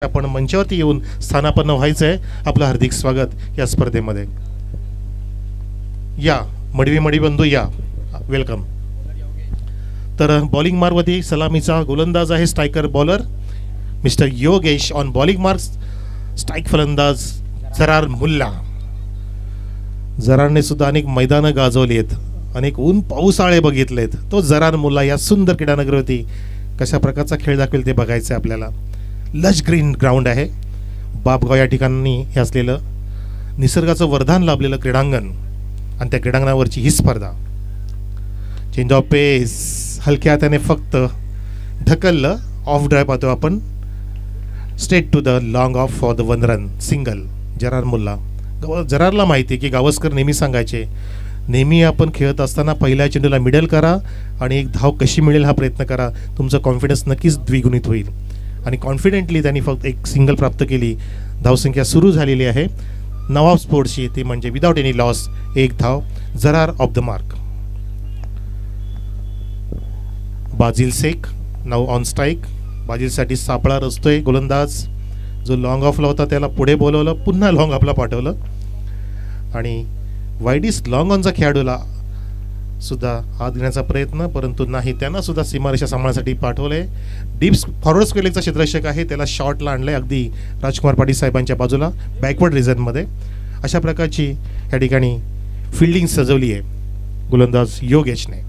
आपण मंचावरती येऊन स्थानापन्न व्हायचं आहे. आपलं हार्दिक स्वागत या स्पर्धेमध्ये. या मडवी बंधू या, वेलकम. तर बॉलिंग मार्कवरती सलामीचा गोलंदाज आहे striker bowler mister Yogesh. On bowling mark strike फलंदाज जरार मुल्ला. जरारने सुद्धा अनेक मैदानं गाजवली आहेत, अनेक ऊन पावसाळे बघितलेत. तो जरार मुल्ला या सुंदर क्रीडानगरवरती कशा प्रकारचा खेळ दाखवेल ते बघायचं आहे आपल्याला. लश ग्रीन ग्राउंड आहे. बापगाव या ठिकाणी हे असलेलं निसर्गाचं वरदान लाभलेलं क्रीडांगण आणि त्या क्रीडांगणावरची ही स्पर्धा. चेंज ऑफ पेस हलक्या हाताने फक्त ढकललं. ऑफ ड्राईव्ह पाहतो आपण. Straight to the long off for the 1 run single. Jarar Mulla. जरारला माहिती आहे की गावस्कर नेहमी सांगायचे, नेहमी आपण खेळत असताना पहिल्या चेंडूला मिडल करा आणि एक धाव कशी मिळेल हा प्रयत्न करा. तुमचं कॉन्फिडन्स नक्कीच द्विगुणित होईल. आणि कॉन्फिडेंटली त्यांनी फक्त एक सिंगल प्राप्त केली. धावसंख्या सुरू झालेली आहे नवाब स्पोर्ट्सची, ती म्हणजे विदाउट एनी लॉस. एक धाव. Jarar off the mark. Bajil Shaikh नाव ऑन स्ट्राईक. बाजिलसाठी सापळा रचतोय गोलंदाज. जो लॉंग ऑफला होता त्याला पुढे बोलवलं, पुन्हा लॉंग ऑफला पाठवलं आणि वाईडिस लॉंग ऑनचा खेळाडूला सुद्धा हात घेण्याचा प्रयत्न, परंतु नाही. त्यांना सुद्धा सीमारेषा सांभाळण्यासाठी पाठवलंय. डीप फॉरवर्ड स्क्वेअरलेगचा क्षेत्ररक्षक आहे, त्याला शॉटला आणलंय अगदी राजकुमार पाटील साहेबांच्या बाजूला बॅकवर्ड रिजनमध्ये. अशा प्रकारची या ठिकाणी फिल्डिंग सजवली आहे गोलंदाज योगेशने.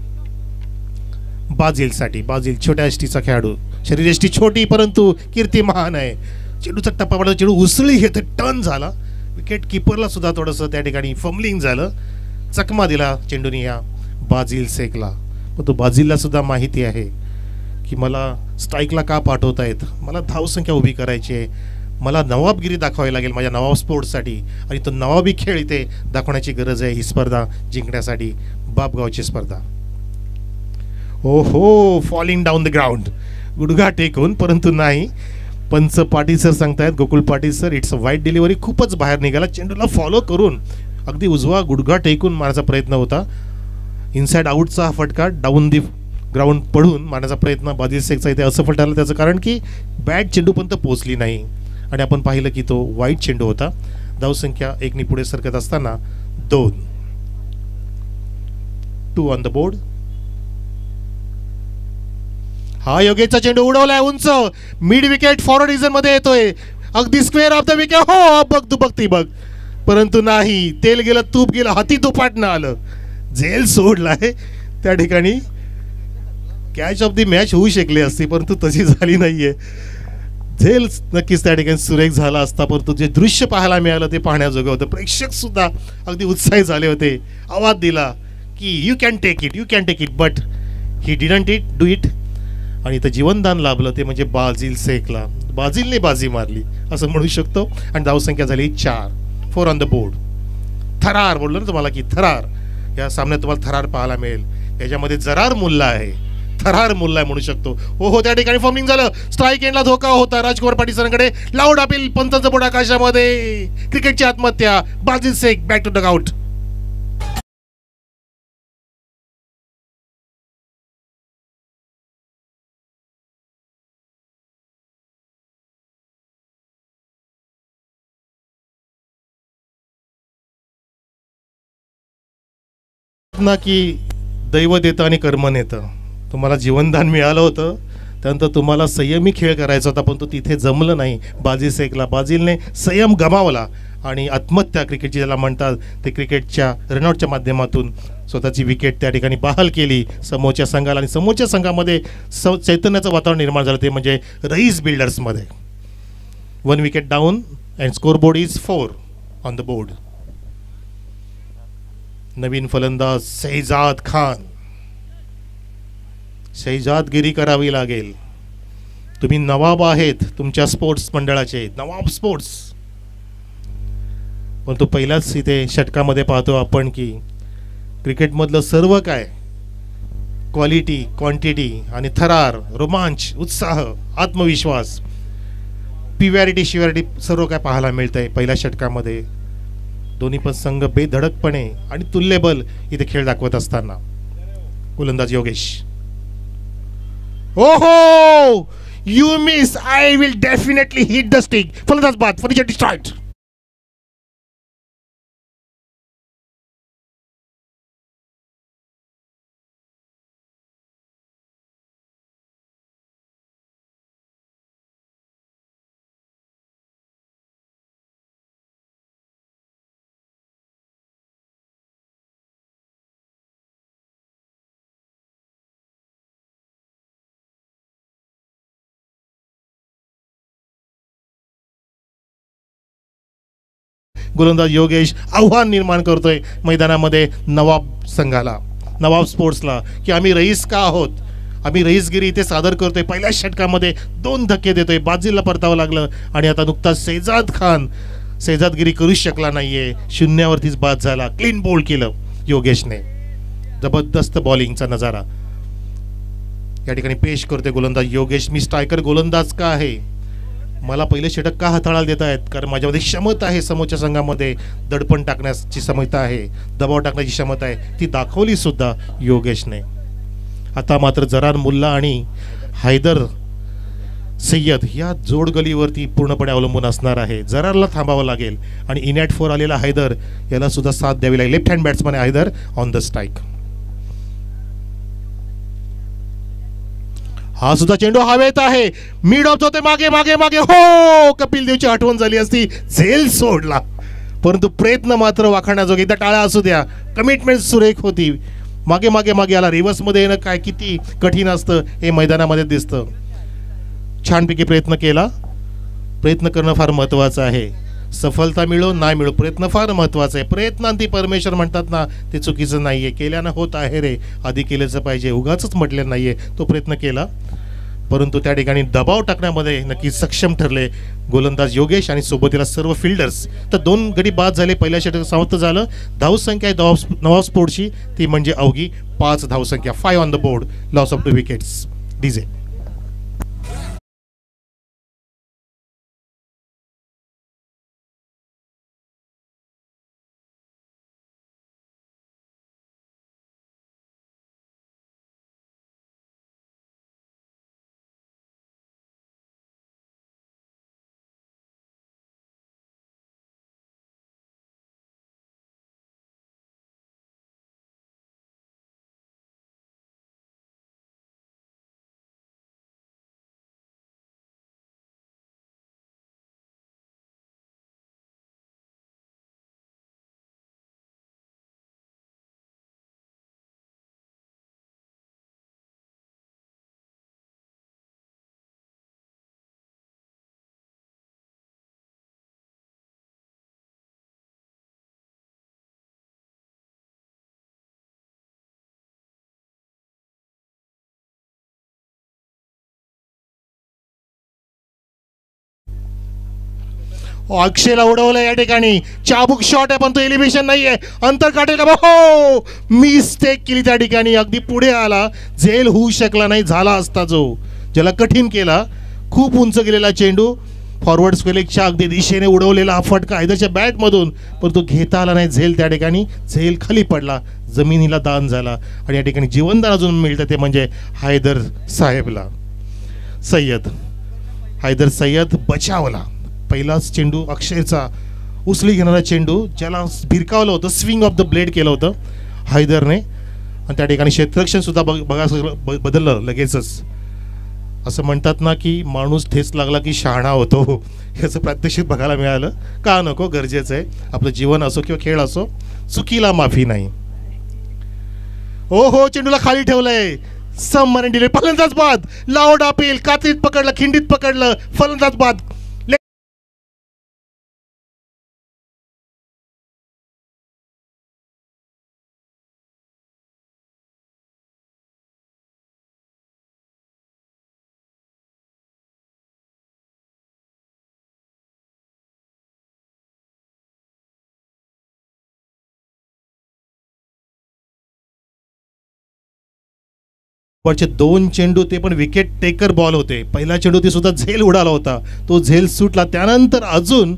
बाजिलसाठी, बाजिल छोट्या एसटीचा खेळाडू. शरीरयष्टी छोटी परंतु कीर्ती महान आहे. चेंडूचा टप्पा पडला, चेंडू उसळी घेत टर्न झाला. विकेट किपरला सुद्धा थोडंसं त्या ठिकाणी फंबलिंग झालं. चकमा दिला चेंडूने या बाजिल शेखला. पण तो बाजिलला सुद्धा माहिती आहे की मला स्ट्राईकला का पाठवतायत, मला धावसंख्या उभी करायची आहे, मला नवाबगिरी दाखवावी लागेल माझ्या नवाब स्पोर्ट्ससाठी. आणि तो नवाबी खेळ इथे दाखवण्याची गरज आहे ही स्पर्धा जिंकण्यासाठी. बापगावची स्पर्धा. ओ हो, फॉलिंग डाऊन द ग्राउंड. गुडघा टेकून, परंतु नाही. पंच पाटील सर सांगतायत, Gokul Patil sir, it's a वाईट डिलिव्हरी. खूपच बाहेर निघाला. चेंडूला फॉलो करून अगदी उजवा गुडघा टेकून मारण्याचा प्रयत्न होता. इनसाइड आउटचा फटका डाऊन दी ग्राउंड पडून मारण्याचा प्रयत्न बाजिल शेखचा इथे असफल ठरला. त्याचं कारण की बॅट चेंडूपर्यंत पोहोचली नाही आणि आपण पाहिलं की तो वाईट चेंडू होता. धावसंख्या 1 पुढे सरकत असताना 2 ऑन द बोर्ड. हा योगेशचा चेंडू उडवलाय उंच. मिड विकेट फॉरवर्ड रिजन मध्ये येतोय. अगदी स्क्वेअर ऑफ द विकेट. हो, बघ तू बघती बघ, परंतु नाही. तेल गेलं, तूप गेलं, हाती तुपाटणं आलं. झेल सोडलाय त्या ठिकाणी. कॅच ऑफ दी मॅच होऊ शकली असती, परंतु तशी झाली नाहीये. झेल नक्कीच त्या ठिकाणी सुरेख झाला असता, परंतु जे दृश्य पाहायला मिळालं ते पाहण्याजोगं होतं. प्रेक्षक सुद्धा अगदी उत्साही झाले होते. आवाज दिला की you can take it, you can take it, but he didn't do it. आणि इथं जीवनदान लाभलं ते म्हणजे बाजिल शेखला. बाजिलने बाजी मारली असं म्हणू शकतो. आणि धावसंख्या झाली 4 ऑन द बोर्ड. थरार बोललो ना तुम्हाला की थरार या सामन्यात तुम्हाला थरार पाहायला मिळेल. त्याच्यामध्ये जरार मुल्ला आहे, थरार मुल्ला आहे म्हणू शकतो. हो, त्या ठिकाणी फॉर्मिंग झालं. स्ट्राईक एंडला धोका होता राजकुमार पाटील सरांकडे. लाऊड अपील, पंचांचं बोट आकाशामध्ये. क्रिकेटची आत्महत्या. Bajil Shaikh back to the out. ना की दैवत येतं आणि कर्म नेतं. तुम्हाला जीवनदान मिळालं होतं, त्यानंतर तुम्हाला संयमी खेळ करायचा होता, पण तो तिथे जमलं नाही बाजिल शेखला. बाजिलने संयम गमावला आणि आत्महत्या क्रिकेटची ज्याला म्हणतात ते क्रिकेटच्या रनआउटच्या माध्यमातून स्वतःची विकेट त्या ठिकाणी बहाल केली समोरच्या संघाला. आणि समोरच्या संघामध्ये चैतन्याचं वातावरण निर्माण झालं, ते म्हणजे रईस बिल्डर्समध्ये. 1 wicket down and score board is 4 on the board. नवीन फलंदाज शहजाद खान. शहजादगिरी करावी लागेल. तुम्ही नवाब आहेत तुमच्या स्पोर्ट्स मंडळाचे, नवाब स्पोर्ट्स. पण तो पहिलाच इथे षटकामध्ये पाहतो आपण की क्रिकेटमधलं सर्व काय, क्वालिटी, क्वांटिटी आणि थरार, रोमांच, उत्साह, आत्मविश्वास, पिव्हॅरिटी, शिव्हॅरिटी सर्व काय पाहायला मिळतंय पहिल्या षटकामध्ये. दोन्ही पण संघ बेधडकपणे आणि तुल्यबल इथे खेळ दाखवत असताना. गोलंदाज योगेश. ओहो, you miss, I will definitely hit the stick. फलंदाज बाद, फर्निचर डिस्ट्रॉयड. गोलंदाज योगेश आव्हान निर्माण करतोय मैदानामध्ये नवाब संघाला, नवाब स्पोर्ट्सला, की आम्ही रईस का आहोत, आम्ही रईसगिरी इथे सादर करतोय. पहिल्या षटकामध्ये 2 धक्के देतोय, बाजीला परतावं लागलं आणि आता नुकताच शेहजाद खान शेहजादगिरी करूच शकला नाहीये, शून्यावरतीच बाद झाला. क्लीन बोल्ड केलं योगेशने. जबरदस्त बॉलिंगचा नजारा या ठिकाणी पेश करतोय गोलंदाज योगेश. मी स्ट्रायकर गोलंदाज का आहे, मला पहिले षटक का हाताळायला देत आहेत, कारण माझ्यामध्ये क्षमता आहे, समोरच्या संघामध्ये दडपण टाकण्याची क्षमता आहे, दबाव टाकण्याची क्षमता आहे, ती दाखवली सुद्धा योगेशने. आता मात्र जरार मुल्ला आणि हैदर सय्यद या जोडगलीवरती पूर्णपणे अवलंबून असणार आहे. जरारला थांबावं लागेल आणि इनॅट 4 आलेला हैदर याला सुद्धा साथ द्यावी लागेल. लेफ्ट हँड बॅट्समन आहे हैदर ऑन द स्ट्राईक. हा सुद्धा चेंडू हवेत आहे, मिड ऑफ होते मागे मागे मागे. हो, कपिल देवची आठवण झाली असती, झेल सोडला, परंतु प्रयत्न मात्र वाखाणण्याजोगे. एकदा टाळ्या असू द्या, कमिटमेंट सुरेख होती. मागे मागे मागे आला, रिव्हर्समध्ये येणं काय किती कठीण असतं हे मैदानामध्ये दिसतं. छानपैकी प्रयत्न केला. प्रयत्न करणं फार महत्त्वाचं आहे. सफलता मिळो नाही मिळो, प्रयत्न फार महत्त्वाचा आहे. प्रयत्नांती परमेश्वर म्हणतात ना, ते चुकीचं नाही आहे. केल्यानं होत आहे रे, आधी केल्याचं पाहिजे, उगाचच म्हटलं नाही आहे. तो प्रयत्न केला, परंतु त्या ठिकाणी दबाव टाकण्यामध्ये नक्की सक्षम ठरले गोलंदाज योगेश आणि सोबतीला सर्व फिल्डर्स. तर 2 गडी बाद झाले, पहिल्या षटक समाप्त झालं. धावसंख्या आहे नवाब स्पोर्ट्सची, ती म्हणजे अवघी 5 धावसंख्या. 5 on the board, loss of 2 wickets. DJ अक्षयला उडवलं या ठिकाणी. चाबूक शॉट आहे, पण तो एलिव्हेशन नाहीये, अंतर काढेल का? हो, मिस्टेक केली त्या ठिकाणी. अगदी पुढे आला, झेल होऊ शकला नाही. झाला असता जो ज्याला कठीण केला. खूप उंच गेलेला चेंडू फॉरवर्ड स्क्वेलेगच्या अगदी दिशेने उडवलेला हा फटका हैदरच्या बॅटमधून, पण तो घेता आला नाही. झेल त्या ठिकाणी, झेल खाली पडला, जमिनीला दान झाला आणि या ठिकाणी जीवनदान अजून मिळतं, ते म्हणजे हैदर साहेबला. सय्यद, हैदर सय्यद बचावला. पहिलाच चेंडू अक्षयचा उचली घेणारा चेंडू, ज्याला भिरकावलं होतं, स्विंग ऑफ द ब्लेड केलं होतं हैदरने. आणि त्या ठिकाणी क्षेत्ररक्षण सुद्धा बघा बदललं लगेचच. असं म्हणतात ना की माणूस ठेच लागला की शहाणा होतो, याचं प्रात्यक्षिक बघायला मिळालं. का नको, गरजेचं आहे. आपलं जीवन असो किंवा खेळ असो, चुकीला माफी नाही. हो, चेंडूला खाली ठेवलंय, सबमरीन डिले. फलंदाज बाद, लाऊड अपील, कात्रीत पकडलं, खिंडीत पकडलं, फलंदाज बाद. वरचे 2 चेंडू ते पण विकेट टेकर बॉल होते. पहिला चेंडू ते सुद्धा झेल उडाला होता, तो झेल सुटला. त्यानंतर अजून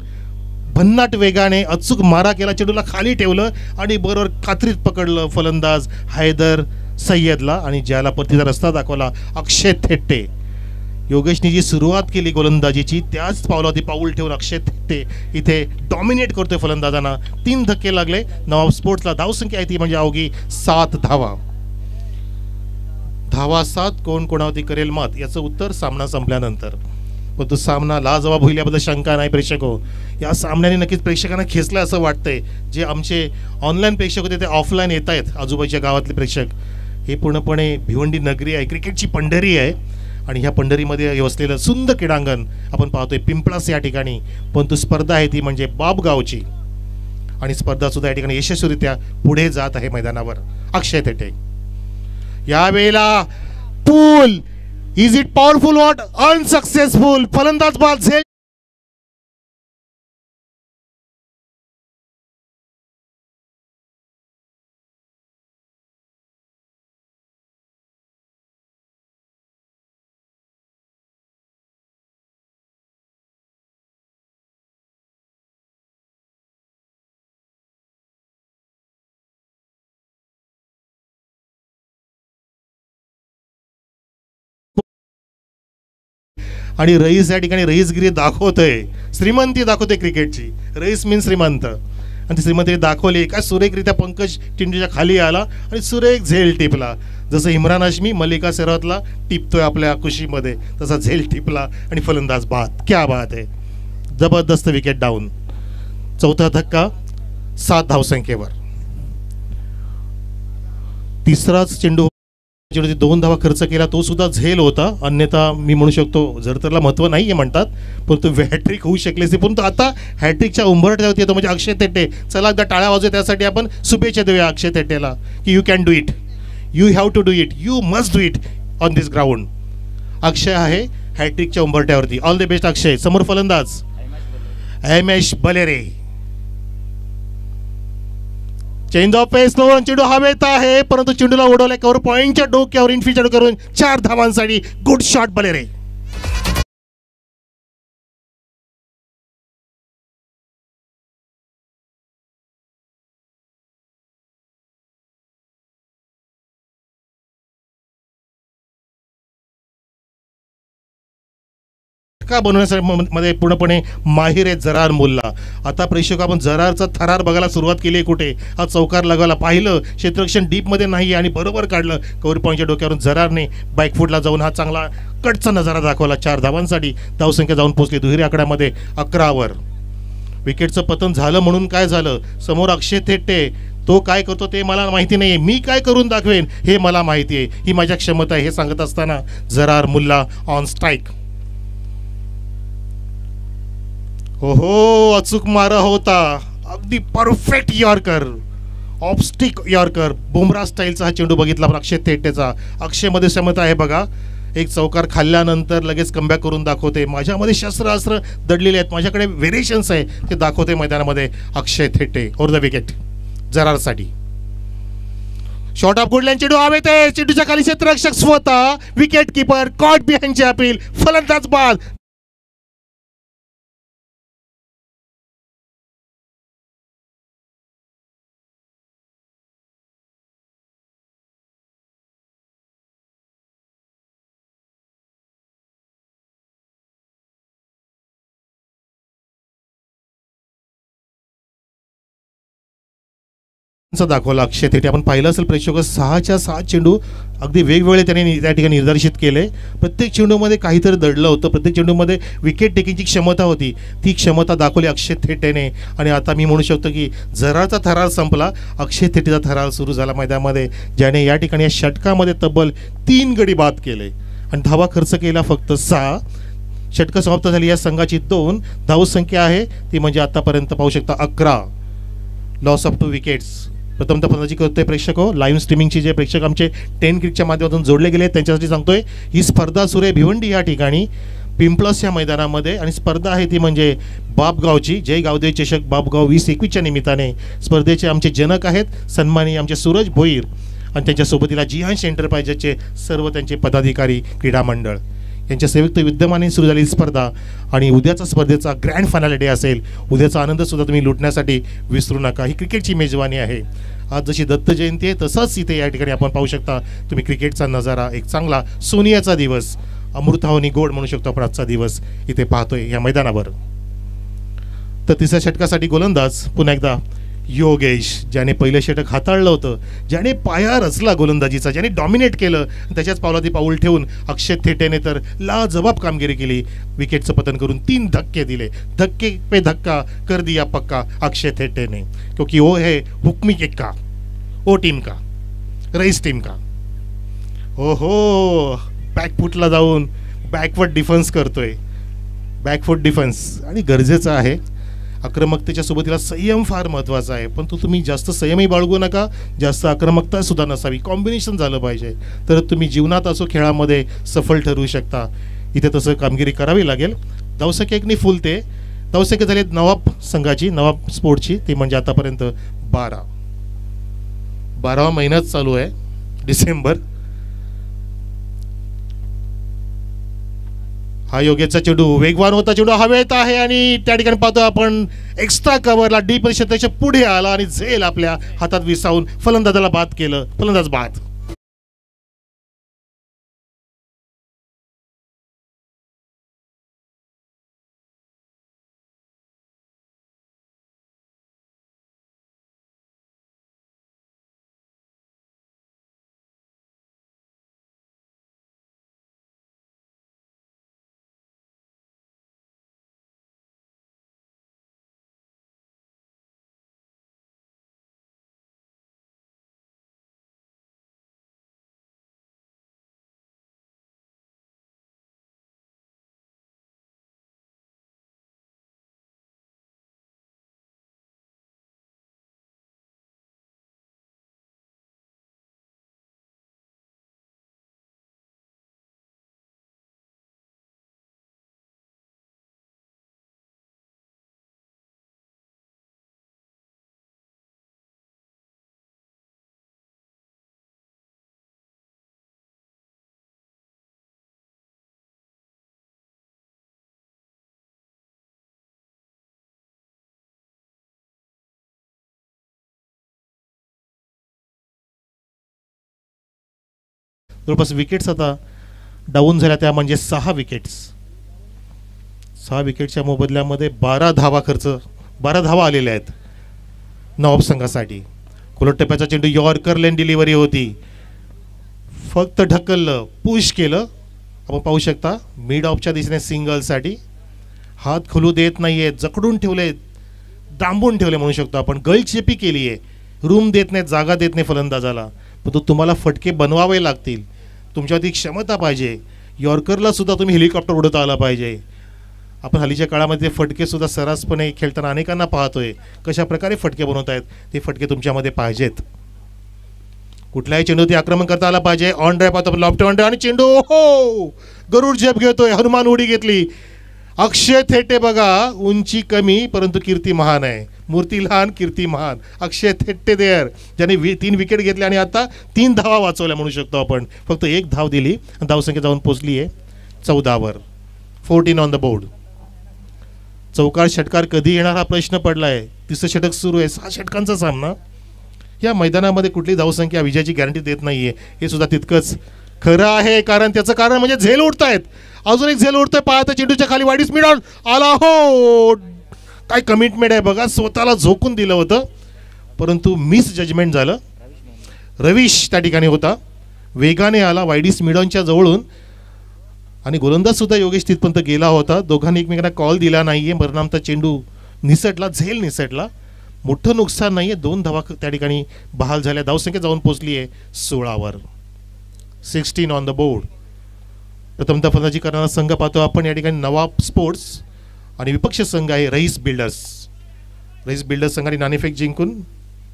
भन्नाट वेगाने अचूक मारा केला, चेंडूला खाली ठेवलं आणि बरोबर कात्रीत पकडलं फलंदाज हैदर सय्यदला. आणि ज्याला परतीचा रस्ता दाखवला अक्षय थेट्टे, योगेशने जी सुरुवात केली गोलंदाजीची त्याच पावलावरती पाऊल ठेवून अक्षय थेटे इथे डॉमिनेट करतोय फलंदाजांना. 3 धक्के लागले. नवाब स्पोर्ट्सला धावसंख्या आहे ती म्हणजे अवघी 7 धावा. धावा 7 कोण कोणावरती करेल मात याचं उत्तर सामना संपल्यानंतर. पण तो सामना लाजवाब होईल याबद्दल शंका नाही प्रेक्षक हो. या सामन्याने नक्कीच प्रेक्षकांना खेचलं असं वाटतंय. जे आमचे ऑनलाईन प्रेक्षक होते ते ऑफलाईन येत आहेत आजूबाजूच्या गावातले प्रेक्षक. हे पूर्णपणे भिवंडी नगरी आहे, क्रिकेटची पंढरी आहे आणि ह्या पंढरीमध्ये वसलेलं सुंदर क्रीडांगण आपण पाहतोय पिंपळास या ठिकाणी. परंतु स्पर्धा आहे ती म्हणजे बाबगावची आणि स्पर्धा सुद्धा या ठिकाणी यशस्वीरित्या पुढे जात आहे मैदानावर. अक्षय थेटे यावेळेला pull is it powerful what unsuccessful. फलंदाज बाद झेल आणि रईस या ठिकाणी रईसगिरी दाखवतोय, श्रीमंती दाखवते क्रिकेटची. रईस मीन श्रीमंत आणि ती श्रीमंती दाखवली. काय सुरेखरित्या पंकज टिंडूच्या खाली आला आणि सुरेख झेल टिपला. जसं इम्रान हाशमी मल्लिका शेरावतला टिपतोय आपल्या कुशीमध्ये तसा झेल टिपला आणि फलंदाज बाद. क्या बात आहे. जबरदस्त विकेट डाऊन. चौथा धक्का 7 धावसंख्येवर. तिसराच चेंडू 2 धावा खर्च केला तो सुद्धा झेल होता. अन्यथा मी म्हणू शकतो जरतरला महत्त्व नाही आहे म्हणतात परंतु हॅट्रिक होऊ शकले असते. परंतु आता हॅट्रिकच्या उंबरठ्यावरती येतो म्हणजे अक्षय थेटे. चला एकदा टाळ्या वाजवूया त्यासाठी आपण शुभेच्छा देऊया अक्षय थेटेला की you can do it, you have to do it, you must do it on this ground. Akshay आहे हॅट्रिकच्या उंबरठ्यावरती. All the best Akshay. समोर फलंदाज M S. Balere. Change of pace लावून चेंडू हवेत आहे परंतु चेंडूला उडवलाय कव्हर पॉईंटच्या डोक्यावर इनफिल्ड करून 4 धावांसाठी. Good shot बलेरे. का बनवण्यामध्ये पूर्णपणे माहिर आहे जरार मुल्ला. आता प्रेक्षक आपण जरारचा थरार बघायला सुरुवात केली आहे. कुठे हा चौकार लगावला पाहिलं क्षेत्ररक्षण डीपमध्ये नाही आणि बरोबर काढलं कव्हर पॉईंटच्या डोक्यावरून. जरारने बॅकफुटला जाऊन हा चांगला कटचा नजारा दाखवला. 4 धावांसाठी धावसंख्या जाऊन पोहोचली दुहेरी आकड्यामध्ये 11वर. विकेटचं पतन झालं म्हणून काय झालं. समोर अक्षय थेटे तो काय करतो ते मला माहिती नाही, मी काय करून दाखवेन हे मला माहिती आहे, ही माझ्या क्षमता आहे हे सांगत असताना जरार मुल्ला ऑन स्ट्राईक. हो अचूक मारा होता. अगदी परफेक्ट यॉर्कर, ऑफस्टिक यॉर्कर, बुमरा स्टाईलचा हा चेंडू बघितला अक्षय थेटेचा. अक्षयमध्ये क्षमता आहे बघा. एक चौकार खाल्ल्यानंतर लगेच कमबॅक करून दाखवते. माझ्यामध्ये शस्त्र दडलेले आहेत, माझ्याकडे व्हेरिएशन्स आहे ते दाखवते मैदानामध्ये Akshay Thete. Over the wicket जरारसाठी. शॉर्ट ऑफ गुडलँड चेंडू हवेत आहे. चेंडूच्या खाली क्षेत्ररक्षक स्वतः. विकेट किपर कॉट बिहाइंडची अपील. फलंदाज बाद. दाखवला अक्षय थेटे. आपण पाहिलं असेल प्रेक्षक 6च्या 6 चेंडू अगदी वेगवेगळे त्याने त्या ठिकाणी निर्देशित केले. प्रत्येक चेंडूमध्ये काहीतरी दडलं होतं, प्रत्येक चेंडूमध्ये विकेट टेकिंगची क्षमता होती. ती क्षमता दाखवली अक्षय थेटेने. आणि आता मी म्हणू शकतो की जराचा थरार संपला, अक्षय थेटेचा थरार सुरू झाला मैदानामध्ये, ज्याने या ठिकाणी या षटकामध्ये तब्बल 3 गडी बाद केले आणि धावा खर्च केला फक्त 6. षटकं समाप्त झाली. या संघाची 2 धावसंख्या आहे ती म्हणजे आतापर्यंत पाहू शकता 11. Loss of 2 wickets. प्रथमतः फलंदाजी करतोय प्रेक्षक हो. लाईव्ह स्ट्रीमिंगचे जे प्रेक्षक आमचे 10 क्रिकच्या माध्यमातून जोडले गेले त्यांच्यासाठी सांगतोय ही स्पर्धा सुरू आहे भिवंडी या ठिकाणी पिंपळस या मैदानामध्ये. आणि स्पर्धा आहे ती म्हणजे बापगावची. जय गावदेव चषक बापगाव 2021च्या निमित्ताने स्पर्धेचे आमचे जनक आहेत सन्माननीय आमचे सूरज भोईर आणि त्यांच्या सोबतीला जिहांश एंटरप्राइजेसचे सर्व त्यांचे पदाधिकारी क्रीडा मंडळ यांच्या संयुक्त विद्यमाने सुरू झालेली स्पर्धा. आणि उद्याचा स्पर्धेचा ग्रँड फायनल डे असेल. उद्याचा आनंदसुद्धा तुम्ही लुटण्यासाठी विसरू नका. ही क्रिकेटची मेजवानी आहे. आज जशी दत्त जयंती आहे तसाच इथे या ठिकाणी आपण पाहू शकता तुम्ही क्रिकेटचा नजारा. एक चांगला सोनियाचा दिवस अमृतावनी गोड म्हणू शकतो आपण आजचा दिवस इथे पाहतोय या मैदानावर. तर तिसऱ्या षटकासाठी गोलंदाज पुन्हा एकदा योगेश, ज्याने पहिलं षटक हाताळलं होतं, ज्याने पाया रचला गोलंदाजीचा, ज्याने डॉमिनेट केलं, त्याच्याच पावलाती पाऊल ठेवून अक्षय थेटेने तर लाजबाब कामगिरी केली. विकेटचं पतन करून 3 धक्के दिले. धक्के पे धक्का कर दिया पक्का अक्षय थेटे ने, क्योंकि वो है हुक्मी किक्का, ओ टीम का, रईस टीम का. हो हो, बॅकफुटला जाऊन बॅकवर्ड डिफेन्स करतोय. बॅकफुट डिफेन्स आणि गरजेचं आहे. आक्रमकतेच्या सोबतीला संयम फार महत्त्वाचा आहे, पण तुम्ही जास्त संयमही बाळगू नका, जास्त आक्रमकता सुद्धा नसावी. कॉम्बिनेशन झालं पाहिजे, तर तुम्ही जीवनात असो खेळामध्ये सफल ठरवू शकता. इथे तसं कामगिरी करावी लागेल. धावसंख्या एकनी फुलते. धावसंख्या झाली नवाब संघाची, नवाब स्पोर्टची, ती म्हणजे आतापर्यंत 12वा महिनाच चालू आहे, डिसेंबर. हा योगेशचा चेंडू वेगवान होता. चेंडू हवेत आहे आणि त्या ठिकाणी पाहतो आपण एक्स्ट्रा कव्हरला डीप क्षेत्राच्या पुढे आला आणि झेल आपल्या हातात विसावून फलंदाजाला बाद केलं. फलंदाज बाद. जवळपास विकेट्स आता डाऊन झाल्या, त्या म्हणजे 6 विकेट्स. 6 विकेटच्या मोबदल्यामध्ये 12 धावा आलेल्या आहेत नवाब संघासाठी. खोलट टप्प्याचा चेंडू यॉर्कर लेन डिलिव्हरी होती. फक्त ढकललं, पुश केलं. आपण पाहू शकता मिड ऑफच्या दिशेने सिंगलसाठी हात खोलू देत नाहीये, जकडून ठेवले, दांबून ठेवले म्हणू शकतो आपण. गळचेपी केली आहे, रूम देत नाहीत, जागा देत नाही फलंदाजाला. पण तुम्हाला फटके बनवावे लागतील. तुमच्यावरती क्षमता पाहिजे. यॉर्करला सुद्धा तुम्ही हेलिकॉप्टर उडवता आला पाहिजे. आपण हल्लीच्या काळामध्ये फटके सुद्धा सर्रासपणे खेळताना अनेकांना पाहतोय. कशा प्रकारे फटके बनवत आहेत ते फटके तुमच्यामध्ये पाहिजेत. कुठल्याही चेंडूवरती आक्रमण करता आला पाहिजे. ऑन ड्राईव्ह पाहतो लॉफ्ट ऑन ड्राईव्ह आणि चेंडू हो गरुड झेप घेतोय. हनुमान उडी घेतली. अक्षय थेटे बघा, उंची कमी परंतु कीर्ती महान आहे. मूर्ती लहान कीर्ती महान. अक्षय थेटे देअर, ज्याने 3 विकेट घेतले आणि आता 3 धावा वाचवल्या म्हणू शकतो आपण. फक्त 1 धाव दिली आणि धावसंख्या जाऊन पोचली आहे 14वर. 14 ऑन द बोर्ड. चौकार षटकार कधी येणार हा प्रश्न पडला आहे. तिसरं षटक सुरू आहे. 6 षटकांचा सामना. या मैदानामध्ये कुठली धावसंख्या विजयाची गॅरंटी देत नाहीये, हे सुद्धा तितकंच खरं आहे. कारण त्याचं कारण म्हणजे झेल उडतायत. अजून एक झेल उडतोय. पाहता चेंडूच्या खाली वाईड स्पीड आला. हो, काय कमिटमेंट आहे बघा. स्वतःला झोकून दिलं होतं परंतु मिस जजमेंट झालं. रवीश त्या ठिकाणी होता, वेगाने आला वाईडी स्मिडॉनच्या जवळून आणि गोलंदाज सुद्धा योगेश तिथपर्यंत गेला होता. दोघांनी एकमेकांना कॉल दिला नाहीये. परिणामता चेंडू निसटला, झेल निसटला. मोठं नुकसान नाहीये. 2 धावा त्या ठिकाणी बहाल झाल्या. धावसंख्या जाऊन पोचली आहे 16वर. 16 ऑन द बोर्ड. प्रथमतः फलंदाजी करणारा संघ पाहतो आपण या ठिकाणी नवाब स्पोर्ट्स आणि विपक्ष संघ आहे रईस बिल्डर्स. रईस बिल्डर्स संघाने नाणेफेक जिंकून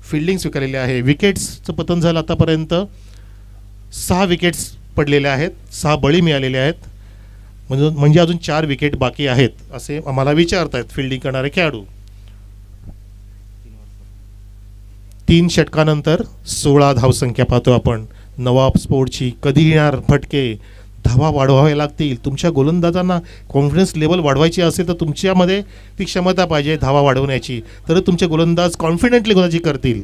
फिल्डिंग स्वीकारलेली आहे. विकेट्सचं पतन झालं आतापर्यंत. 6 विकेट्स पडलेल्या आहेत, 6 बळी मिळालेले आहेत. म्हणजे अजून 4 विकेट बाकी आहेत असे आम्हाला विचारतायत फिल्डिंग करणारे खेळाडू. 3 षटकानंतर 16 धावसंख्या पाहतो आपण नवाब स्पोर्टची. कधी येणार फटके, धावा वाढवाव्या लागतील. तुमच्या गोलंदाजांना कॉन्फिडन्स लेवल वाढवायची असेल तर तुमच्यामध्ये ती क्षमता पाहिजे धावा वाढवण्याची, तर तुमचे गोलंदाज कॉन्फिडेंटली गोलंदाजी करतील.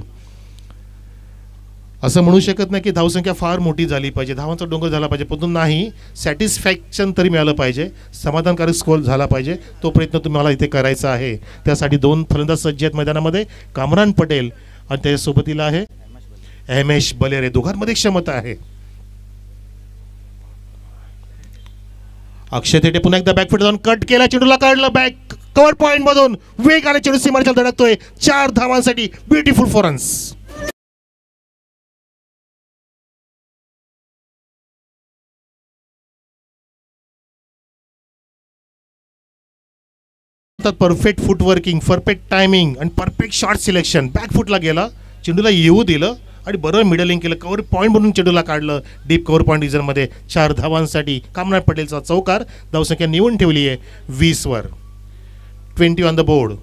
असं म्हणू शकत नाही की धावसंख्या फार मोठी झाली पाहिजे, धावांचा डोंगर झाला पाहिजे, परंतु नाही, सॅटिस्फॅक्शन तरी मिळालं पाहिजे, समाधानकारक स्कोर झाला पाहिजे. तो प्रयत्न तुम्हाला इथे करायचा आहे. त्यासाठी 2 फलंदाज सज्ज आहेत मैदानामध्ये, कामरान पटेल आणि त्याच्यासोबतीला आहे एमेश बलेरे. दोघांमध्ये क्षमता आहे. अक्षय थेटे पुन्हा एकदा बॅकफुट जाऊन कट केला, चेंडूला काढलं बॅक कव्हर पॉइंट मधून, वेगाने चेंडू सीमारेषेला धडकतोय. 4 धावांसाठी beautiful 4 runs. Perfect footworking, perfect timing आणि परफेक्ट शॉट सिलेक्शन. बॅकफुटला गेला, चेंडूला येऊ दिलं आणि बरं मिडलिंग केलं, कव्हर पॉईंट म्हणून चेंडूला काढलं डीप कव्हर पॉईंट रिझनमध्ये. 4 धावांसाठी कामरान पटेलचा चौकार. धावसंख्या निवून ठेवली आहे 20 वर. 20 ऑन द बोर्ड.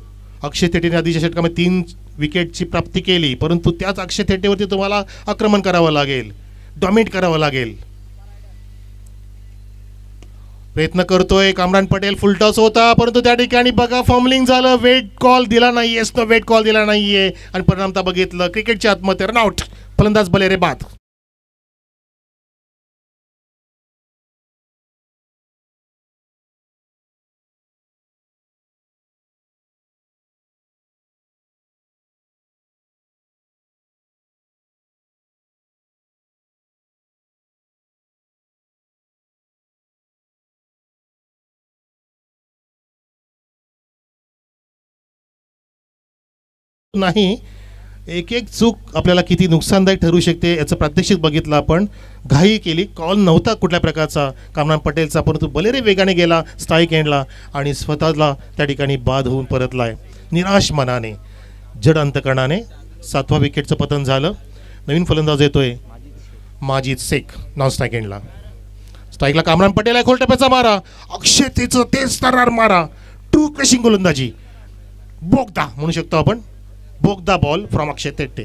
अक्षय थेटेने आधीच्या षटकामध्ये 3 विकेटची प्राप्ती केली, परंतु त्याच अक्षय थेटेवरती तुम्हाला आक्रमण करावं लागेल, डॉमिनेट करावं लागेल. प्रयत्न करतोय कामरान पटेल, फुल टॉस होता, परंतु त्या ठिकाणी बघा फॉर्मलिंग झालं, वेट कॉल दिला नाहीये, स्नो वेट कॉल दिला नाहीये आणि परिणामता बघितलं क्रिकेटची आत्महत्या, रनआउट. फलंदाज बलेरे बाद. नाही, एक एक चूक आपल्याला किती नुकसानदायक ठरू शकते याचं प्रात्यक्षिक बघितलं आपण. घाई केली, कॉल नव्हता कुठल्या प्रकारचा कामरान पटेलचा, परंतु बलेरे वेगाने गेला स्ट्राईक एंडला आणि स्वतःला त्या ठिकाणी बाद होऊन परतलाय निराश मनाने, जड अंतकरणाने. 7व्या विकेटचं पतन झालं. नवीन फलंदाज येतोय माजिद शेख नॉन स्ट्राईक एंडला. स्ट्राईकला कामरान पटेल आहे, खोलटप्प्याचा मारा, अक्षय थेटेचं तेच तरार मारा, ट्रू क्रशिंग गोलंदाजी, बोगदा म्हणू शकतो आपण. बोगदा ball from Akshay Thete.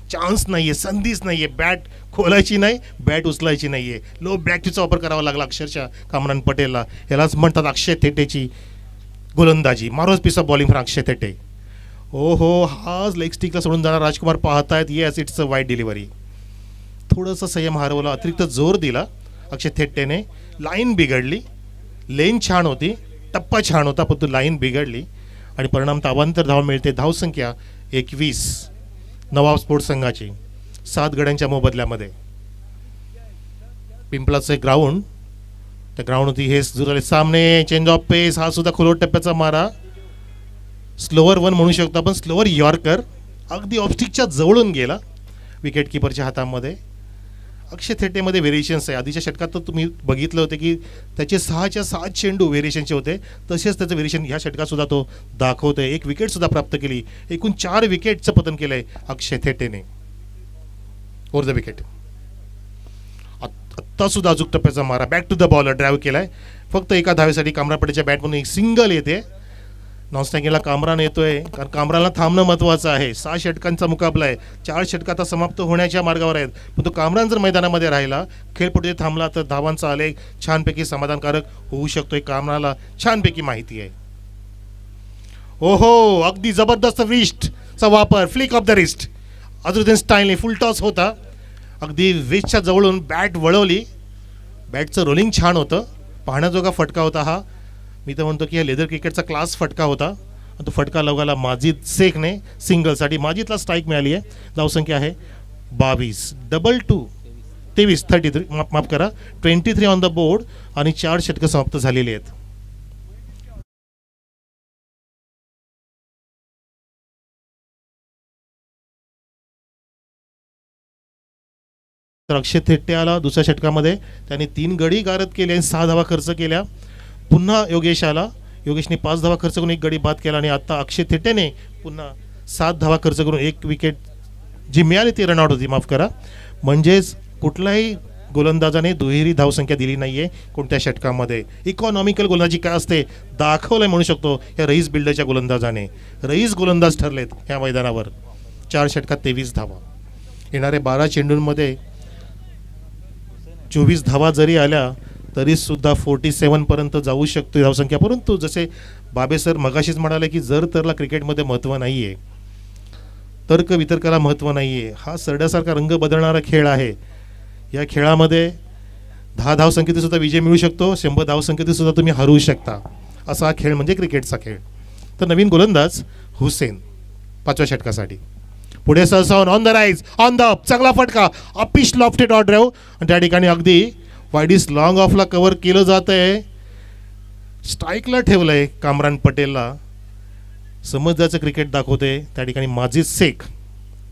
Chance नाहीये, संधीच नाहीये, बॅट खोलायची नाही, बॅट उचलायची नाहीये, लो बॅकचा वापर करावा लागला अक्षरशः कामरान पटेलला. यालाच म्हणतात अक्षय थेटेची गोलंदाजी, मारोज piece of bowling from Akshay Thete. हो हो, हाच लेग स्टिकला सोडून जाणार राजकुमार पाहतायत. Yes, it's a wide delivery. थोडंसं संयम हरवला, अतिरिक्त जोर दिला अक्षय थेटेने. लाईन बिघडली, लेन छान होती, टप्पा छान होता, परंतु लाईन बिघडली आणि परिणाम तावांतर धाव मिळते. धावसंख्या 21 नवाब स्पोर्ट्स संघाची 7 गड्यांच्या मोबदल्यामध्ये. पिंपळाचं एक ग्राउंड, त्या ग्राउंडवरती हे सुरू झाले सामने. चेंज ऑफ पेस, हा सुद्धा खोलवट टप्प्याचा मारा, स्लोअर 1 म्हणू शकतो आपण, स्लोअर यॉर्कर, अगदी ऑफस्टिकच्या जवळून गेला विकेट किपरच्या हातामध्ये. अक्षय थेटेमध्ये व्हेरिएशन्स आहे. आधीच्या षटकात तर तुम्ही बघितलं होते की त्याचे 6च्या 6 चेंडू व्हेरिएशनचे होते, तसेच त्याचं व्हेरिएशन ह्या षटकात सुद्धा तो दाखवतोय. 1 विकेट सुद्धा प्राप्त केली. एकूण 4 विकेटचं पतन केलंय अक्षय थेटेने ओव्हर द विकेट. आत्ता सुद्धा अजूक टप्प्याचा मारा, back to the bowler drive केलाय. फक्त एका धावेसाठी कामरान पटेलच्या बॅटमधून एक सिंगल येते. नॉनस्ट्रायकिंगला कामरान येतोय, कारण कामरानला थांबणं महत्त्वाचं आहे. 6 षटकांचा मुकाबला आहे, 4 षटक आता समाप्त होण्याच्या मार्गावर आहेत, पण तो कामरान जर मैदानामध्ये राहिला, खेळपटू थांबला, तर धावांचा आलेख छानपैकी समाधानकारक होऊ शकतोय. कामरानला छानपैकी माहिती आहे. ओहो, अगदी जबरदस्त रिस्टचा वापर, flick of the wrist, Azharuddin स्टाईलने. फुल टॉस होता, अगदी रिस्टच्या जवळून बॅट वळवली, बॅटचं रोलिंग छान होतं, पाहण्याजोगा फटका होता हा. मी तर म्हणतो की हा लेदर क्रिकेटचा क्लास फटका होता. तो फटका लगावला माजिद शेखने सिंगलसाठी. माजिदला स्ट्राईक मिळाली आहे. धावसंख्या आहे 22, 23 माफ करा, 23 ऑन द बोर्ड आणि 4 षटकं समाप्त झालेली आहेत. तर अक्षय थेटे आला दुसऱ्या षटकामध्ये, त्याने 3 गडी गारद केले आणि 6 धावा खर्च केल्या. पुन्हा योगेश आला, योगेशने 5 धावा खर्च करून 1 गडी बाद केला आणि आता अक्षय थेटेने पुन्हा 7 धावा खर्च करून 1 विकेट जी मिळाली ती रनआउट होती, माफ करा. म्हणजेच कुठल्याही गोलंदाजाने दुहेरी धावसंख्या दिली नाहीये कोणत्या षटकामध्ये. इकॉनॉमिकल गोलंदाजी काय असते दाखवलंय म्हणू शकतो या रईस बिल्डरच्या गोलंदाजाने. रईस गोलंदाज ठरलेत ह्या मैदानावर. 4 षटकात 23 धावा. येणारे 12 चेंडूंमध्ये 24 धावा जरी आल्या तरी सुद्धा 47 पर्यंत जाऊ शकतो धावसंख्या. परंतु जसे बाबे सर मगाशीच म्हणाले की जर तरला क्रिकेटमध्ये महत्त्व नाही आहे, तर्क वितर्काला महत्त्व नाही आहे. हा सरड्यासारखा रंग बदलणारा खेळ आहे. या खेळामध्ये 10 धावसंख्येतसुद्धा विजय मिळू शकतो, 100 धावसंख्येतसुद्धा तुम्ही हरवू शकता. असा हा खेळ म्हणजे क्रिकेटचा खेळ. तर नवीन गोलंदाज हुसेन 5व्या षटकासाठी पुढे सरसावून on the rise on the up, चांगला फटका, अपिश लॉफ्टेड ऑन ड्राइव्ह आणि त्या ठिकाणी अगदी वाईडिस लॉंग ऑफला कव्हर केलं जात आहे. स्ट्राईकला ठेवलं आहे कामरान पटेलला. समजाचं क्रिकेट दाखवते त्या ठिकाणी माजिद शेख.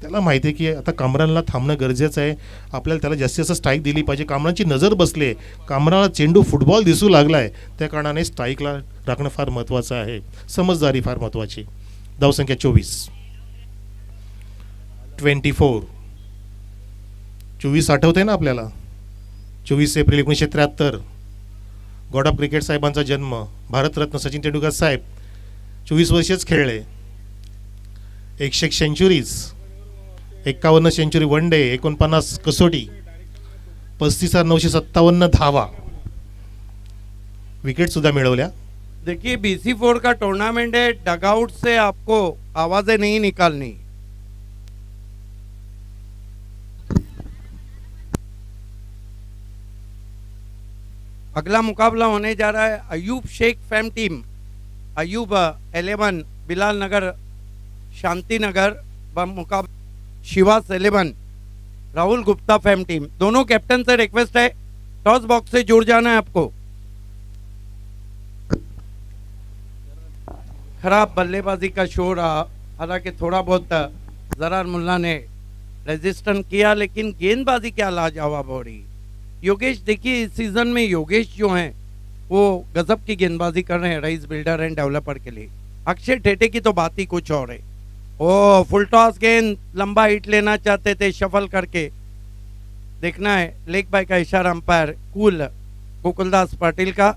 त्याला माहिती आहे की आता कामरानला थांबणं गरजेचं आहे, आपल्याला त्याला जास्तीत जास्त स्ट्राईक दिली पाहिजे. कामरानची नजर बसली आहे, कामरानला चेंडू फुटबॉल दिसू लागला आहे, त्या कारणाने स्ट्राईकला राखणं फार महत्त्वाचं आहे. समजदारी फार महत्त्वाची. धावसंख्या 24 आठवते ना आपल्याला. 24 एप्रिल 1973 गॉड ऑफ क्रिकेट साहेबांचा जन्म. भारतरत्न सचिन तेंडुलकर साहेब 24 वर्षच खेळले. 101 सेंचुरीज, 51 सेंचुरी वन डे, 49 कसोटी, 35,957 धावा, विकेट सुद्धा मिळवल्या. देखिए BC4 का टूर्नामेंट है, डगआउट से आपको आवाजें नहीं निकालनी. अगला मुकाबला होने जा रहा है अयूब शेख फैम टीम, अयूब 11 बिलाल नगर शांति नगर मुकाबला शिवास 11 राहुल गुप्ता फैम टीम. दोनों कैप्टन से रिक्वेस्ट है टॉस बॉक्स से जुड़ जाना है आपको. खराब बल्लेबाजी का शो रहा, हालांकि थोड़ा बहुत जरार मुल्ला ने रेजिस्टेंस किया, लेकिन गेंदबाजी क्या लाजवाब हो रही. योगेश देखिए इस सीजन में योगेश जो हैं वो गजब की गेंदबाजी कर रहे हैं रईस बिल्डर एंड डेवलपर के लिए. अक्षय ठेठे की तो बात ही कुछ और है. ओ फुल टॉस गेंद, लंबा हिट लेना चाहते थे, शफल करके देखना है. लेग बाय का इशारा अंपायर कूल गोकुलदास पाटिल का.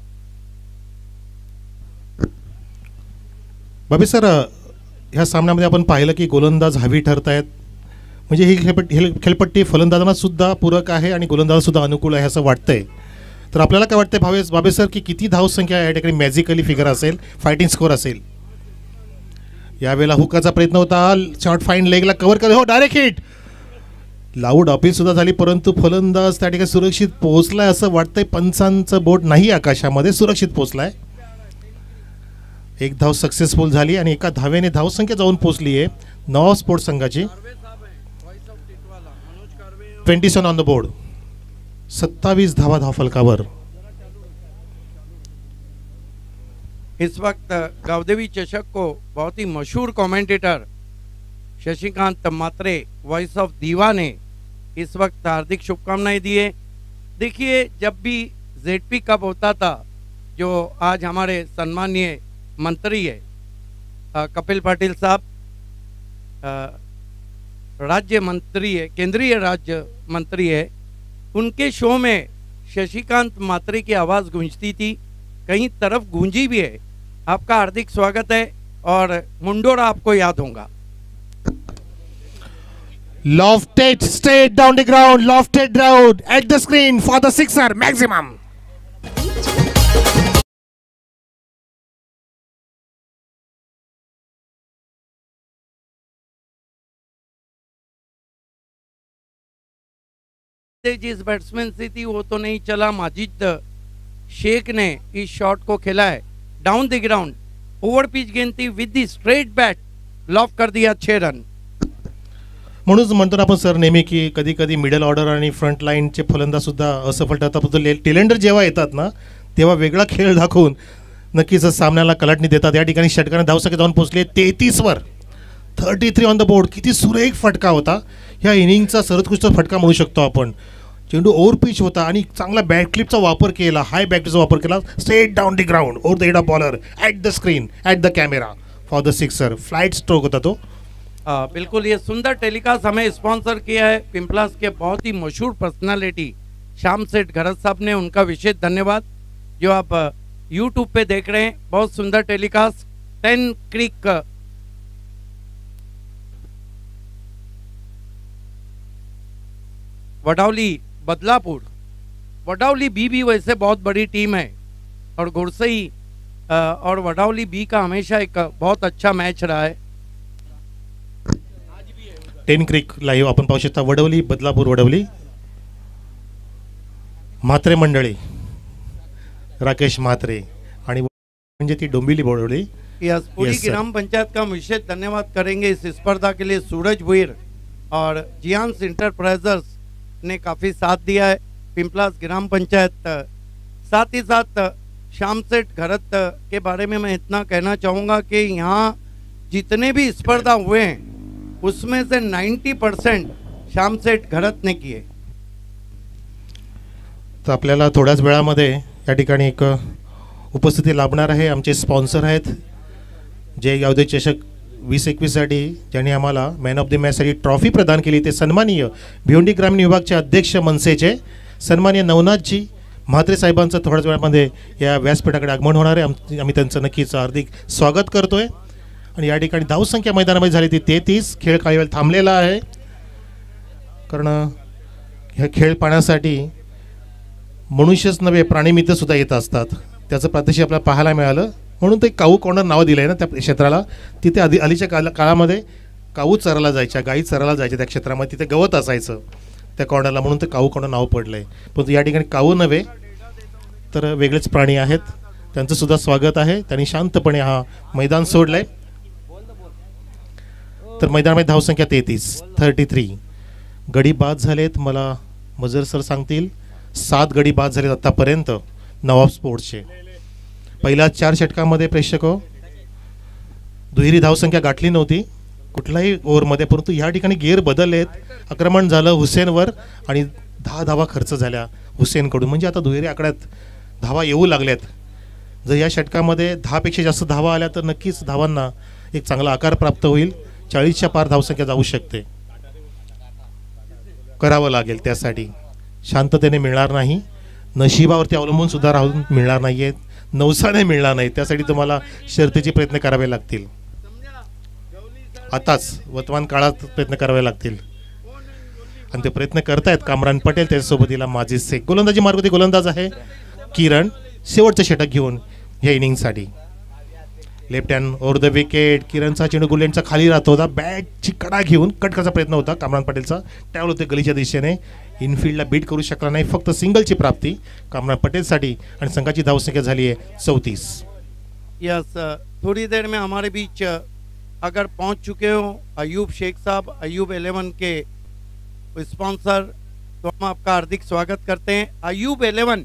बाबी सर, ह्या सामन्यामध्ये आपण पाहिलं की गोलंदाज हवी ठरतायत. म्हणजे ही खेळपट्टी फलंदाजांना सुद्धा पूरक आहे आणि गोलंदाजांना सुद्धा अनुकूल आहे असं वाटतंय. तर आपल्याला काय वाटतंय बाबे सर की किती धावसंख्या या ठिकाणी मॅजिकली फिगर असेल, फायटिंग स्कोर असेल? यावेळेला हुकाचा प्रयत्न होता, शॉर्ट फाईन लेगला कव्हर कर, हो डायरेक्ट हिट. लाऊड अपील सुद्धा झाली, परंतु फलंदाज त्या ठिकाणी सुरक्षित पोहोचलाय असं वाटतंय. पंचांचं बोट नाही आकाशामध्ये, सुरक्षित पोहोचलाय. एक धाव सक्सेसफुल झाली आणि एका धावेने धावसंख्या जाऊन पोहोचली आहे नवा स्पोर्ट्स संघाची. 27 ऑन द बोर्ड, 27 धावा धावफलकावर. इस वक्त गावदेवी चषक को बहुत ही मशहूर commentator Shashikant Matre voice of Diwa ने इस वक्त हार्दिक शुभकामनाएं दी है. देखिए जब भी ZP कप होता था, जो आज हमारे सम्मानीय मंत्री है कपिल पाटिल साहब, राज्य मंत्री है, केंद्रीय राज्य मंत्री है, उनके शो में शशिकांत मात्रे की आवाज़ गूंजती थी, कहीं तरफ गूंजी भी है. आपका हार्दिक स्वागत है और मुंडोरा आपको याद होगा. Lofted straight down the ground, lofted down at the screen for the sixer maximum. जिस बैट्समैन से थी वो तो नहीं चला. माजिद शेख ने इस शॉट को खेला है down the ground, over pitch गेंद थी, विद द स्ट्रेट बैट लॉफ कर दिया 6 रन. म्हणूनच म्हणतो आपण सर नेहमी की कधी कधी मिडल ऑर्डर आणि फ्रंट लाईनचे फलंदाज सुद्धा असफल ठरतात. परंतु टेलेंडर जेव्हा येतात ना तेव्हा वेगळा खेळ दाखवून नक्कीच सामन्याला कलाटणी देतात. या ठिकाणी षटकाने धावसंख्या जाऊन पोहोचले 33 वर, 33 ऑन द बोर्ड. किती सुरेख फटका होता. ह्या इनिंगचा सर्वोत्कृष्ट फटका म्हणू शकतो आपण. चेंडू ओव्हर पिच होता आणि चांगला बॅक क्लिपचा वापर केला, हाय बॅक क्लिपचा वापर केला, straight down the ground over the head of bowler at the screen at the camera for the sixer. Flight stroke होता तो. बिल्कुल ये सुंदर टेलीकास्ट हमें स्पॉन्सर किया है पिंपलास के बहुत ही मशहूर पर्सनालिटी श्याम सेठ घरत साहब ने. उनका विशेष धन्यवाद. जो आप YouTube पे देख रहे हैं, बहुत सुंदर टेलीकास्ट. 10 क्रिक वडावली बदलापुर. वडावली बी भी वैसे बहुत बड़ी टीम है और गुरसई और वडावली बी का हमेशा एक बहुत अच्छा मैच रहा है. 10 क्रिक लाईव्ह आपण पाहू शकता. वडवली, बदलापूर वडवली, म्हात्रे मंडळी, राकेश म्हात्रे आणि म्हणजे ती डोंबिवली वडवली. यस, पूरी Yes, sir. ग्राम पंचायत का विशेष धन्यवाद करेंगे इस स्पर्धा के लिए. सूरज भुईर और जियांस इंटरप्राइजर्स ने काफ़ी साथ दिया है. पिंपलास ग्राम पंचायत, साथ ही साथ श्याम सेठ घरत के बारे में मैं इतना कहना चाहूँगा कि यहाँ जितने भी स्पर्धा हुए हैं उसमें से 90% श्याम सेठ घरत ने किए. तर आपल्याला थोड्याच वेळामध्ये या ठिकाणी एक उपस्थिती लाभणार आहे. आमचे स्पॉन्सर आहेत जय गावदे चषक 2021साठी ज्यांनी आम्हाला मॅन ऑफ द मॅचसाठी ट्रॉफी प्रदान केली, ते सन्माननीय भिवंडी ग्रामीण विभागचे अध्यक्ष मनसेचे सन्माननीय नवनाथजी म्हात्रे साहेबांचं थोड्याच वेळामध्ये या व्यासपीठाकडे आगमन होणार आहे. आम्ही त्यांचं नक्कीच हार्दिक स्वागत करतोय. आणि या ठिकाणी धावसंख्या मैदानामध्ये झाली ती 33. खेळ काही वेळ थांबलेला आहे कारण ह्या खेळ पाहण्यासाठी मनुष्यच नव्हे प्राणीमित्रसुद्धा येत असतात. त्याचं प्रात्यक्षिक आपल्याला पाहायला मिळालं. म्हणून ते काऊ कॉर्नर नाव दिलं आहे ना त्या क्षेत्राला. तिथे अलीच्या काळामध्ये काऊ चरायला जायच्या, गाई चरायला जायच्या त्या क्षेत्रामध्ये. तिथे गवत असायचं त्या कॉर्नरला, म्हणून ते काऊ कॉर्नर नाव पडलं आहे. परंतु या ठिकाणी काऊ नव्हे तर वेगळेच प्राणी आहेत. त्यांचंसुद्धा स्वागत आहे. त्यांनी शांतपणे हा मैदान सोडलं आहे. तर मैदानामध्ये धावसंख्या 33. गडी बाद झालेत. मला मजर सर सांगतील 7 गडी बाद झालेत आत्तापर्यंत नवाब स्पोर्ट्सचे. पहिल्या 4 षटकामध्ये प्रेक्षको दुहेरी धावसंख्या गाठली नव्हती कुठल्याही ओव्हरमध्ये, परंतु या ठिकाणी गेअर बदललेत. आक्रमण झालं हुसेनवर आणि 10 धावा खर्च झाल्या हुसेनकडून. म्हणजे आता दुहेरी आकड्यात धावा येऊ लागल्यात. जर या षटकामध्ये 10पेक्षा जास्त धावा आल्या तर नक्कीच धावांना एक चांगला आकार प्राप्त होईल. 40च्या पार धावसंख्या जाऊ शकते. करावं लागेल त्यासाठी. शांततेने मिळणार नाही, नशिबावरती अवलंबून सुद्धा राहून मिळणार नाही आहेत, नवसाने मिळणार नाही. त्यासाठी तुम्हाला शर्तीचे प्रयत्न करावे लागतील. आताच वर्तमान काळात प्रयत्न करावे लागतील आणि ते प्रयत्न करतायत कामरान पटेल. त्याच्यासोबत तिला माजी शेख. गोलंदाजी मार्गवरती गोलंदाज आहे किरण, शेवटचं षटक घेऊन ह्या इनिंगसाठी. Left hand over the wicket. किरणचा चेंडू गुलेंडचा खाली राहत होता. बॅटची कडा घेऊन कट करायचा प्रयत्न होता कामरान पटेलचा. ट्रॅव्हल होते गलीच्या दिशेने. इनफिल्डला बीट करू शकला नाही. फक्त सिंगलची प्राप्ती कामरान पटेलसाठी आणि संघाची धावसंख्या झाली आहे 34. यस, थोड़ी देर में हमारे बीच अगर पहुंच चुके हो अयूब शेख साहब, अयूब 11 के स्पॉन्सर, तो हम आपका हार्दिक स्वागत करते हैं. अयूब 11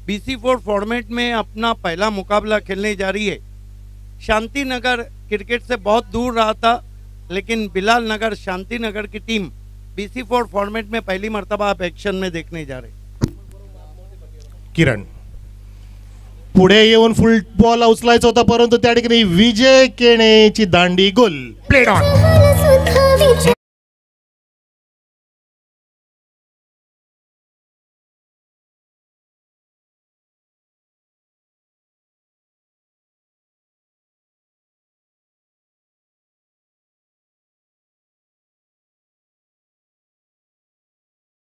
BC4 फॉर्मेट में अपना पहला मुकाबला खेलने जा रही है. शांति नगर क्रिकेट से बहुत दूर रहा था, लेकिन बिलाल नगर शांति नगर की टीम BC4 फॉर्मेट में पहली मर्तबा आप एक्शन में देखने जा रहे. किरण पुढे येऊन फुटबॉल उचलायचा होता, परंतु त्या ठिकाणी विजय केणेची दांडी गोल. Played on.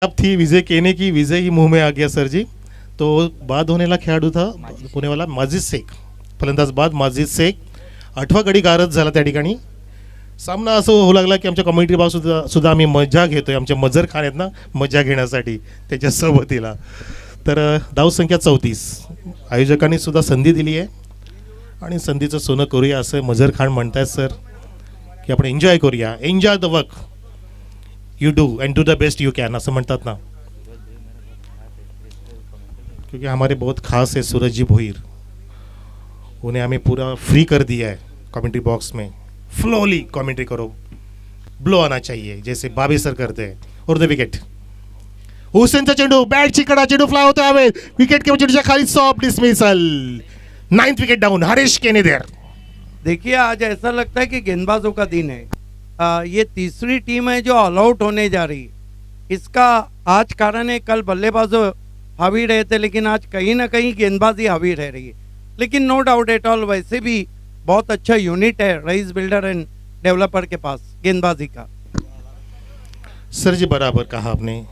अब थी विजय केने की विजयी मुंह में आ गया सर जी. तो बाद होनेला खेळाडू था पुणेवाला माजिद शेख. फलंदाज बाद माजिद शेख. 8वा गडी गारद झाला त्या ठिकाणी. सामना असं होऊ लागला की आमच्या कम्युनिटी भाग सुद्धा आम्ही मजा घेतोय. आमच्या मजर खान आहेत ना मजा घेण्यासाठी त्याच्या सोबतीला. तर धावसंख्या 34. आयोजकांनी सुद्धा संधी दिली आहे आणि संधीचं सोनं करूया असं मजर खान म्हणतायत सर की आपण एन्जॉय करूया. Enjoy the work you do end do the best you can असं म्हणतात ना. क्योंकि हमारे बहुत खास है सूरज जी भोईर. उन्हें हमें पूरा फ्री कर दिया है कमेंट्री बॉक्स में. फ्लोली कमेंट्री करो, ब्लो आना चाहिए जैसे बाबे सर करते हैं. और द विकेट हुसेनचा चेंडू, बॅटची कडा, चेंडू फ्लाय होतो हवे. विकेट के चेंडूच्या खाली soft dismissal. 9th wicket down. Harish केने देर. देखिए, आज ऐसा लगता है कि गेंदबाजों का दिन है. ये तीसरी टीम है जो ऑल आउट होने जा रही. इसका आज कारण है कल बल्लेबाजों हावी रहे थे, लेकिन आज कहीं ना कहीं गेंदबाजी हावी रह रही है. लेकिन नो डाउट एट ऑल, वैसे भी बहुत अच्छा यूनिट है रईस बिल्डर एंड डेवलपर के पास गेंदबाजी का. सर जी बराबर कहा आपने.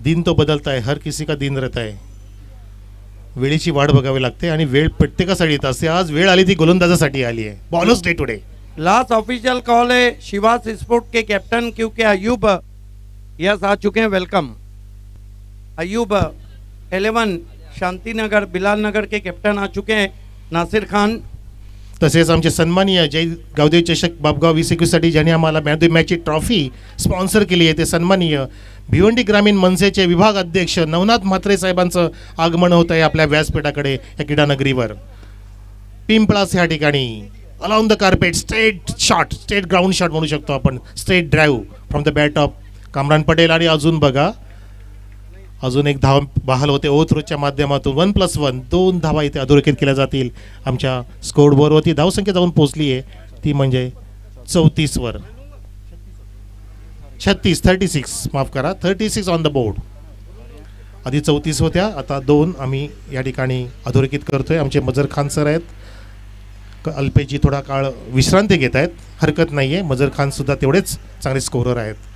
दिन तो बदलता है, हर किसी का दिन रहता है. वेळेची वाट बघावी लागते आणि वेळ प्रत्येकासाठी येत असते. आज वेळ आली ती गोलंदाजासाठी आली आहे. Bowlers day today. Last official call है शिवास स्पोर्ट के कैप्टन, क्योंकि अयूब यस आ चुके हैं। वेलकम अयूब 11 शांतिनगर बिलाल नगर के कैप्टन आ चुके हैं। नासिर खान तसेच आमचे सन्माननीय जय गावदेव चषक बापगाव 2021साठी ज्यांनी आम्हाला मॅन ऑफ द मॅचची ट्रॉफी स्पॉन्सर केली आहे ते सन्माननीय भिवंडी ग्रामीण मनसेचे विभाग अध्यक्ष नवनाथ म्हात्रे साहेबांचं आगमन होत आहे आपल्या व्यासपीठाकडे या क्रीडानगरीवर। पिंपळास या ठिकाणी along the carpet straight shot, straight ground shot म्हणू शकतो आपण, straight drive from the bat of Kamran Patel. आणि अजून बघा अजून एक धाव बहाल होते ओथ्रोच्या माध्यमातून 1+1 2 धावा इथे अधोरेखित केल्या जातील। आमच्या स्कोरबोर्डवरती धावसंख्या जाऊन पोहोचली आहे ती म्हणजे 34 वर 36 माफ करा 36 ऑन द बोर्ड। आधी 34 होत्या, आता 2 आम्ही या ठिकाणी अधोरेखित करतोय। आमचे मजर खान सर आहेत, अल्पेजी थोडा काळ विश्रांती घेत आहेत, हरकत नाही आहे। मजर खान सुद्धा तेवढेच चांगले स्कोरर आहेत।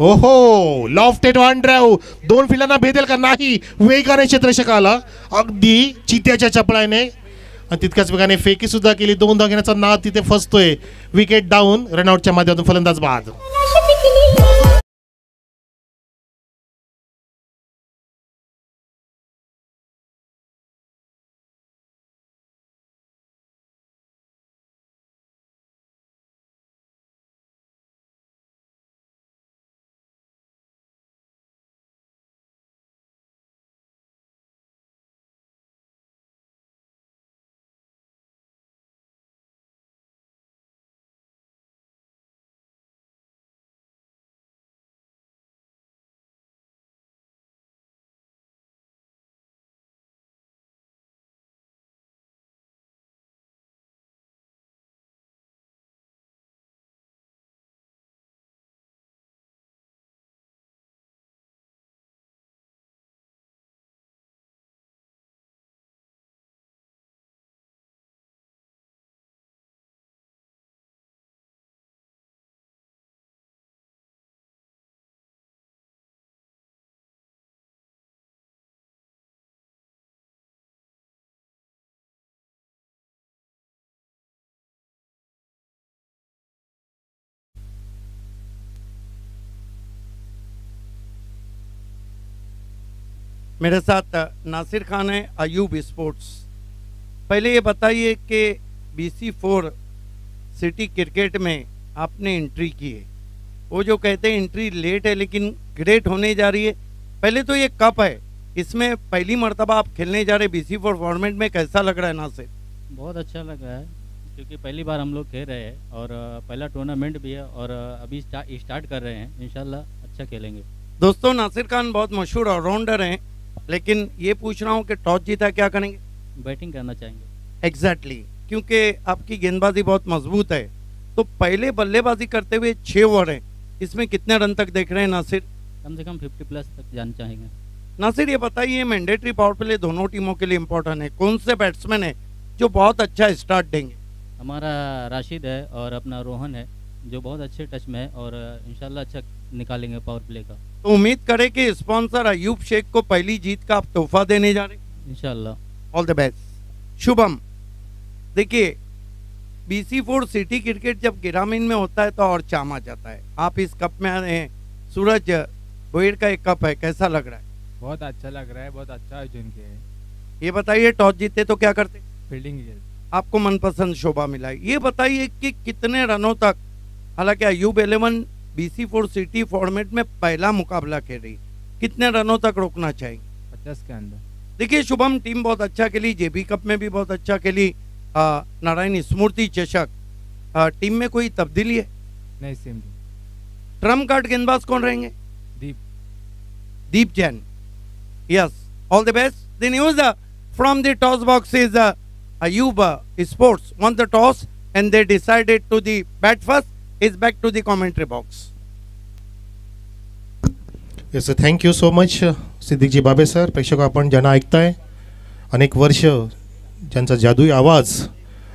ओहो लॉफ्टेड वन ड्राईव्ह 2 फिल्डांना भेदेल का नाही, वेगाने क्षेत्ररक्षकाला अगदी चित्याच्या चपळाने आणि तितक्याच वेगाने फेकी सुद्धा केली। 2 धाव घेण्याचा नाद तिथे फसतोय। विकेट डाऊन, रनआउटच्या माध्यमातून फलंदाज बाद। मेरे साथ नासिर खान है अयूब स्पोर्ट्स। पहले ये बताइए कि BC4 सिटी क्रिकेट में आपने एंट्री की है, वो जो कहते हैं एंट्री लेट है लेकिन ग्रेट होने जा रही है। पहले तो ये कप है, इसमें पहली मर्तबा आप खेलने जा रहे BC4 फॉर्मेट में, कैसा लग रहा है नासिर? बहुत अच्छा लग रहा है क्योंकि पहली बार हम लोग खेल रहे हैं और पहला टूर्नामेंट भी है और अभी स्टार्ट कर रहे हैं, इंशाल्लाह अच्छा खेलेंगे। दोस्तों नासिर खान बहुत मशहूर ऑलराउंडर हैं, लेकिन ये पूछ रहा हूँ कि टॉस जीता क्या करेंगे? बैटिंग करना चाहेंगे। एग्जैक्टली क्योंकि आपकी गेंदबाजी बहुत मजबूत है, तो पहले बल्लेबाजी करते हुए 6 ओवर है, इसमें कितने रन तक देख रहे हैं नासिर? कम से कम 50+ तक जाना चाहेंगे। नासिर ये बताइए मैंडेटरी पावर प्ले दोनों टीमों के लिए इम्पोर्टेंट है, कौन से बैट्समैन है जो बहुत अच्छा स्टार्ट देंगे? हमारा राशिद है और अपना रोहन है जो बहुत अच्छे टच में है और इंशाल्लाह अच्छा निकालेंगे पावर प्ले का। तो उम्मीद करें कि स्पॉन्सर अयूब शेख को पहली जीत का आप तोहफा देने जा रहे हैं। इंशाल्लाह ऑल द बेस्ट। शुभम देखिए BC4 सिटी क्रिकेट जब ग्रामीण में होता है तो और चाम आ जाता है, आप इस कप में आ रहे हैं, सूरज भोईर का एक कप है, कैसा लग रहा है? बहुत अच्छा लग रहा है, बहुत अच्छा आयोजन किया है। ये बताइए टॉस जीते तो क्या करते? फील्डिंग खेल। आपको मनपसंद शोभा मिला है, ये बताइए कि कितने रनों तक, हालांकि अयूब 11 BC4 सिटी फॉर्मेट में पहला मुकाबला खेल रही, कितने रनों तक रोकना चाहिए? 50 के अंदर। देखिए शुभम टीम बहुत अच्छा खेली, JB कप में भी बहुत अच्छा खेली, नारायण स्मृति चषक, टीम में कोई तब्दीली है? नहीं सेम। ट्रम्प कार्ड गेंदबाज कौन रहेंगे? Deep Jain. Yes all the best. The news from the toss box is Ayub Sports won the toss and they decided to the bat first. Is back to the commentary box. Yes thank you so much सिद्दीकजी Babe sir. प्रेक्षक आपण ज्यांना ऐकताय, अनेक वर्ष ज्यांचा जादुई आवाज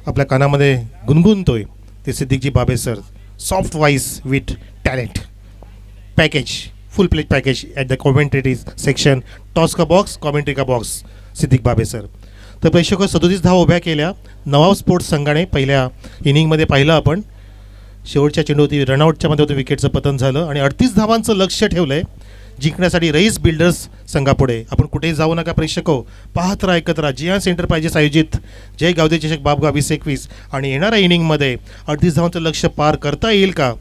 आपल्या कानामध्ये गुणगुणतोय ते सिद्दीकजी Babe sir. Soft voice with talent package, full plate package at the commentary section, toss का बॉक्स, कॉमेंट्री का बॉक्स, सिद्दीक बाबे सर। तर प्रेक्षक 37 धावा उभ्या केल्या नवाब स्पोर्ट्स संघाने पहिल्या इनिंगमध्ये पाहिलं आपण शेवटच्या चेंडूवरती रनआउटच्या मध्ये विकेटचं पतन झालं आणि 38 धावांचं लक्ष्य ठेवलंय जिंकण्यासाठी रईस बिल्डर्स संघापुढे. आपण कुठेही जाऊ नका प्रेक्षको, पाहत राहा, ऐकत राहा. जियांस एंटरप्राइजेस आयोजित जय गावदे चषक बाबगाव 2021 आणि येणाऱ्या इनिंगमध्ये 38 धावांचं लक्ष्य पार करता येईल का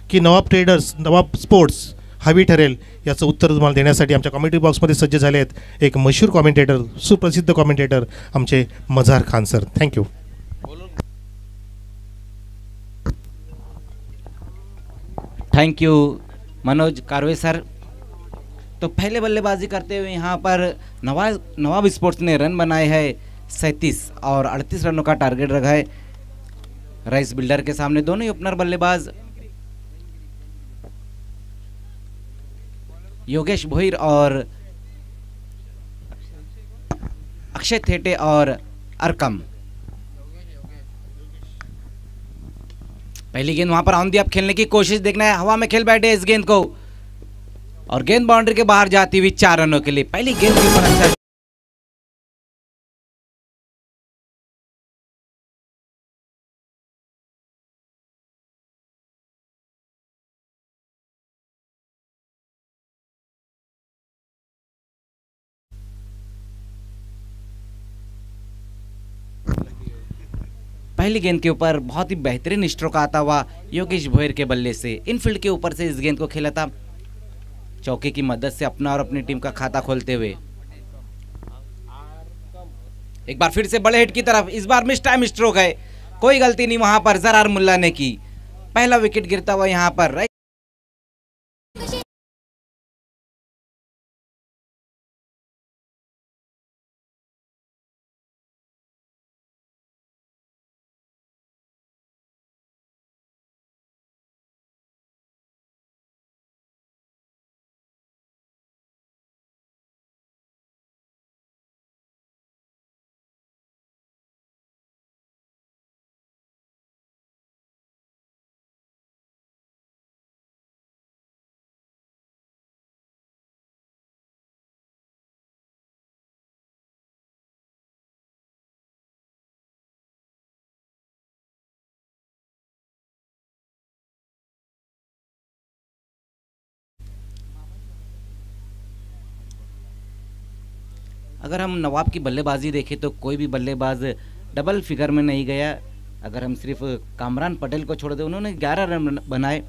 की नवाब ट्रेडर्स, नवाब स्पोर्ट्स हवी ठरेल, याचं उत्तर तुम्हाला देण्यासाठी आमच्या कॉमेंट्री बॉक्समध्ये सज्ज झाले आहेत एक मशहूर कॉमेंटेटर, सुप्रसिद्ध कॉमेंटेटर आमचे मझार Khan sir. Thank you. Thank you Manoj Karve sir. तो पहले बल्लेबाजी करते हुए यहाँ पर नवाब स्पोर्ट्स ने रन बनाए हैं 37 और 38 रनों का टारगेट रखा है राइस बिल्डर के सामने. दोनों ही ओपनर बल्लेबाज योगेश भोईर और अक्षय थेटे और अरकम. पहली गेंद वहां पर ऑन दी अप खेलने की कोशिश, देखना है हवा में खेल बैठे इस गेंद को और गेंद बाउंड्री के बाहर जाती हुई 4 रनों के लिए. पहली गेंद के ऊपर अच्छा पहली गेंद के ऊपर बहुत ही बेहतरीन स्ट्रोक आता हुआ योगेश भोईर के बल्ले से इनफील्ड के ऊपर से इस गेंद को खेला था चौके की मदद से अपना और अपनी टीम का खाता खोलते हुए. एक बार फिर से बड़े हिट की तरफ, इस बार मिस टाइम स्ट्रोक है, कोई गलती नहीं वहां पर जरार मुल्ला ने की. पहला विकेट गिरता हुआ यहां पर अगर हम नवाब की बल्लेबाजी देखें तो कोई भी बल्लेबाज डबल फिगर में नहीं गया. अगर हम सिर्फ कामरान पटेल को छोड़ दें, उन्होंने 11 रन बनाए.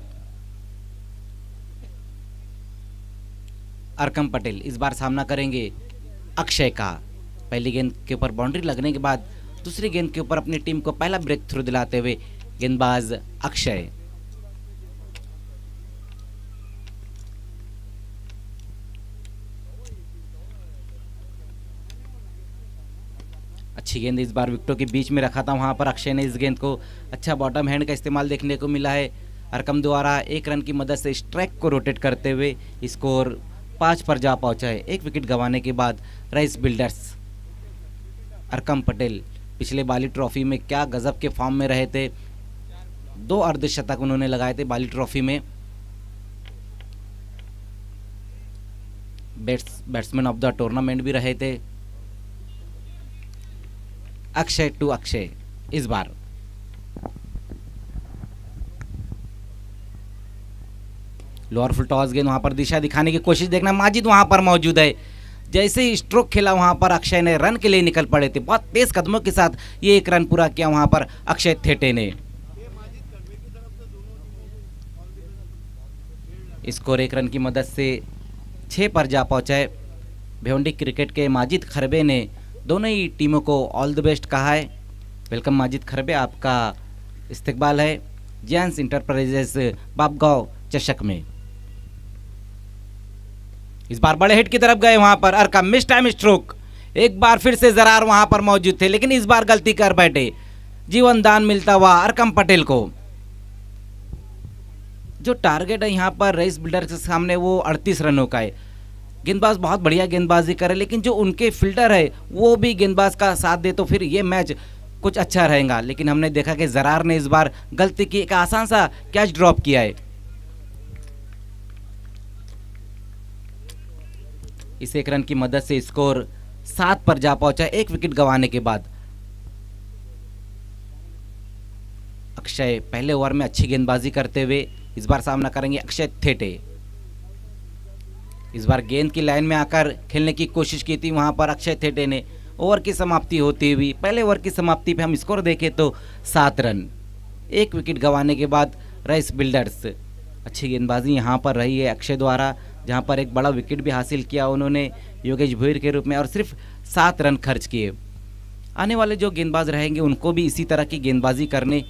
अरकम पटेल इस बार सामना करेंगे अक्षय का. पहली गेंद के ऊपर बाउंड्री लगने के बाद दूसरी गेंद के ऊपर अपनी टीम को पहला ब्रेक थ्रू दिलाते हुए गेंदबाज अक्षय. अच्छी गेंद इस बार विकेटों के बीच में रखा था, वहां पर अक्षय ने इस गेंद को अच्छा बॉटम हैंड का इस्तेमाल देखने को मिला है. अरकम द्वारा 1 रन की मदद से स्ट्राइक को रोटेट करते हुए स्कोर 5 पर जा पहुंचा है. 1 विकेट गंवाने के बाद राइस बिल्डर्स अरकम पटेल पिछले बाली ट्रॉफी में क्या गजब के फॉर्म में रहे थे. 2 अर्धशतक उन्होंने लगाए थे बाली ट्रॉफी में. बैट्समैन ऑफ द टूर्नामेंट भी रहे थे. अक्षय टू अक्षय इस बार. लोअर फुल टॉस गेंद, वहां पर दिशा दिखाने की कोशिश, देखना माजिद वहां पर मौजूद है. जैसे ही स्ट्रोक खेला वहां पर अक्षय ने रन के लिए निकल पड़े थे. बहुत तेज कदमों के साथ ये 1 रन पूरा किया वहां पर अक्षय थेटे ने. स्कोर 1 रन की मदद से 6 पर जा पहुंचा है. भिवंडी क्रिकेट के माजिद खरबे ने दोनों ही टीमों को ऑल द बेस्ट कहा है. वेलकम माजिद खरबे, आपका इस्तकबाल है जियांस इंटरप्राइजेस बाबगांव चषक में. इस बार बड़े हिट की तरफ गए वहां पर अरकम, मिस टाइम स्ट्रोक. एक बार फिर से जरार वहां पर मौजूद थे लेकिन इस बार गलती कर बैठे. जीवन दान मिलता हुआ अरकम पटेल को. जो टारगेट है यहां पर रईस बिल्डर के सामने वो 38 रनों का है. गेंदबाज बहुत बढ़िया गेंदबाजी करे लेकिन जो उनके फील्डर है वो भी गेंदबाज का साथ दे तो फिर ये मैच कुछ अच्छा रहेगा. लेकिन हमने देखा कि जरार ने इस बार गलती की, एक आसान सा कैच ड्रॉप किया है. इस 1 रन की मदद से स्कोर 7 पर जा पहुंचा 1 विकेट गंवाने के बाद. अक्षय पहले ओवर में अच्छी गेंदबाजी करते हुए इस बार सामना करेंगे अक्षय थेटे। इस बार गेंद की लाइन में आकर खेलने की कोशिश की थी वहां पर अक्षय थेटे ने। ओवर की समाप्ति होती हुई, पहले ओवर की समाप्ति पे हम स्कोर देखें तो 7 रन। 1 विकेट गंवाने के बाद राइस बिल्डर्स, अच्छी गेंदबाजी यहाँ पर रही है अक्षय द्वारा, जहाँ पर एक बड़ा विकेट भी हासिल किया उन्होंने योगेश भोईर के रूप में और सिर्फ 7 रन खर्च किए। आने वाले जो गेंदबाज रहेंगे उनको भी इसी तरह की गेंदबाजी करने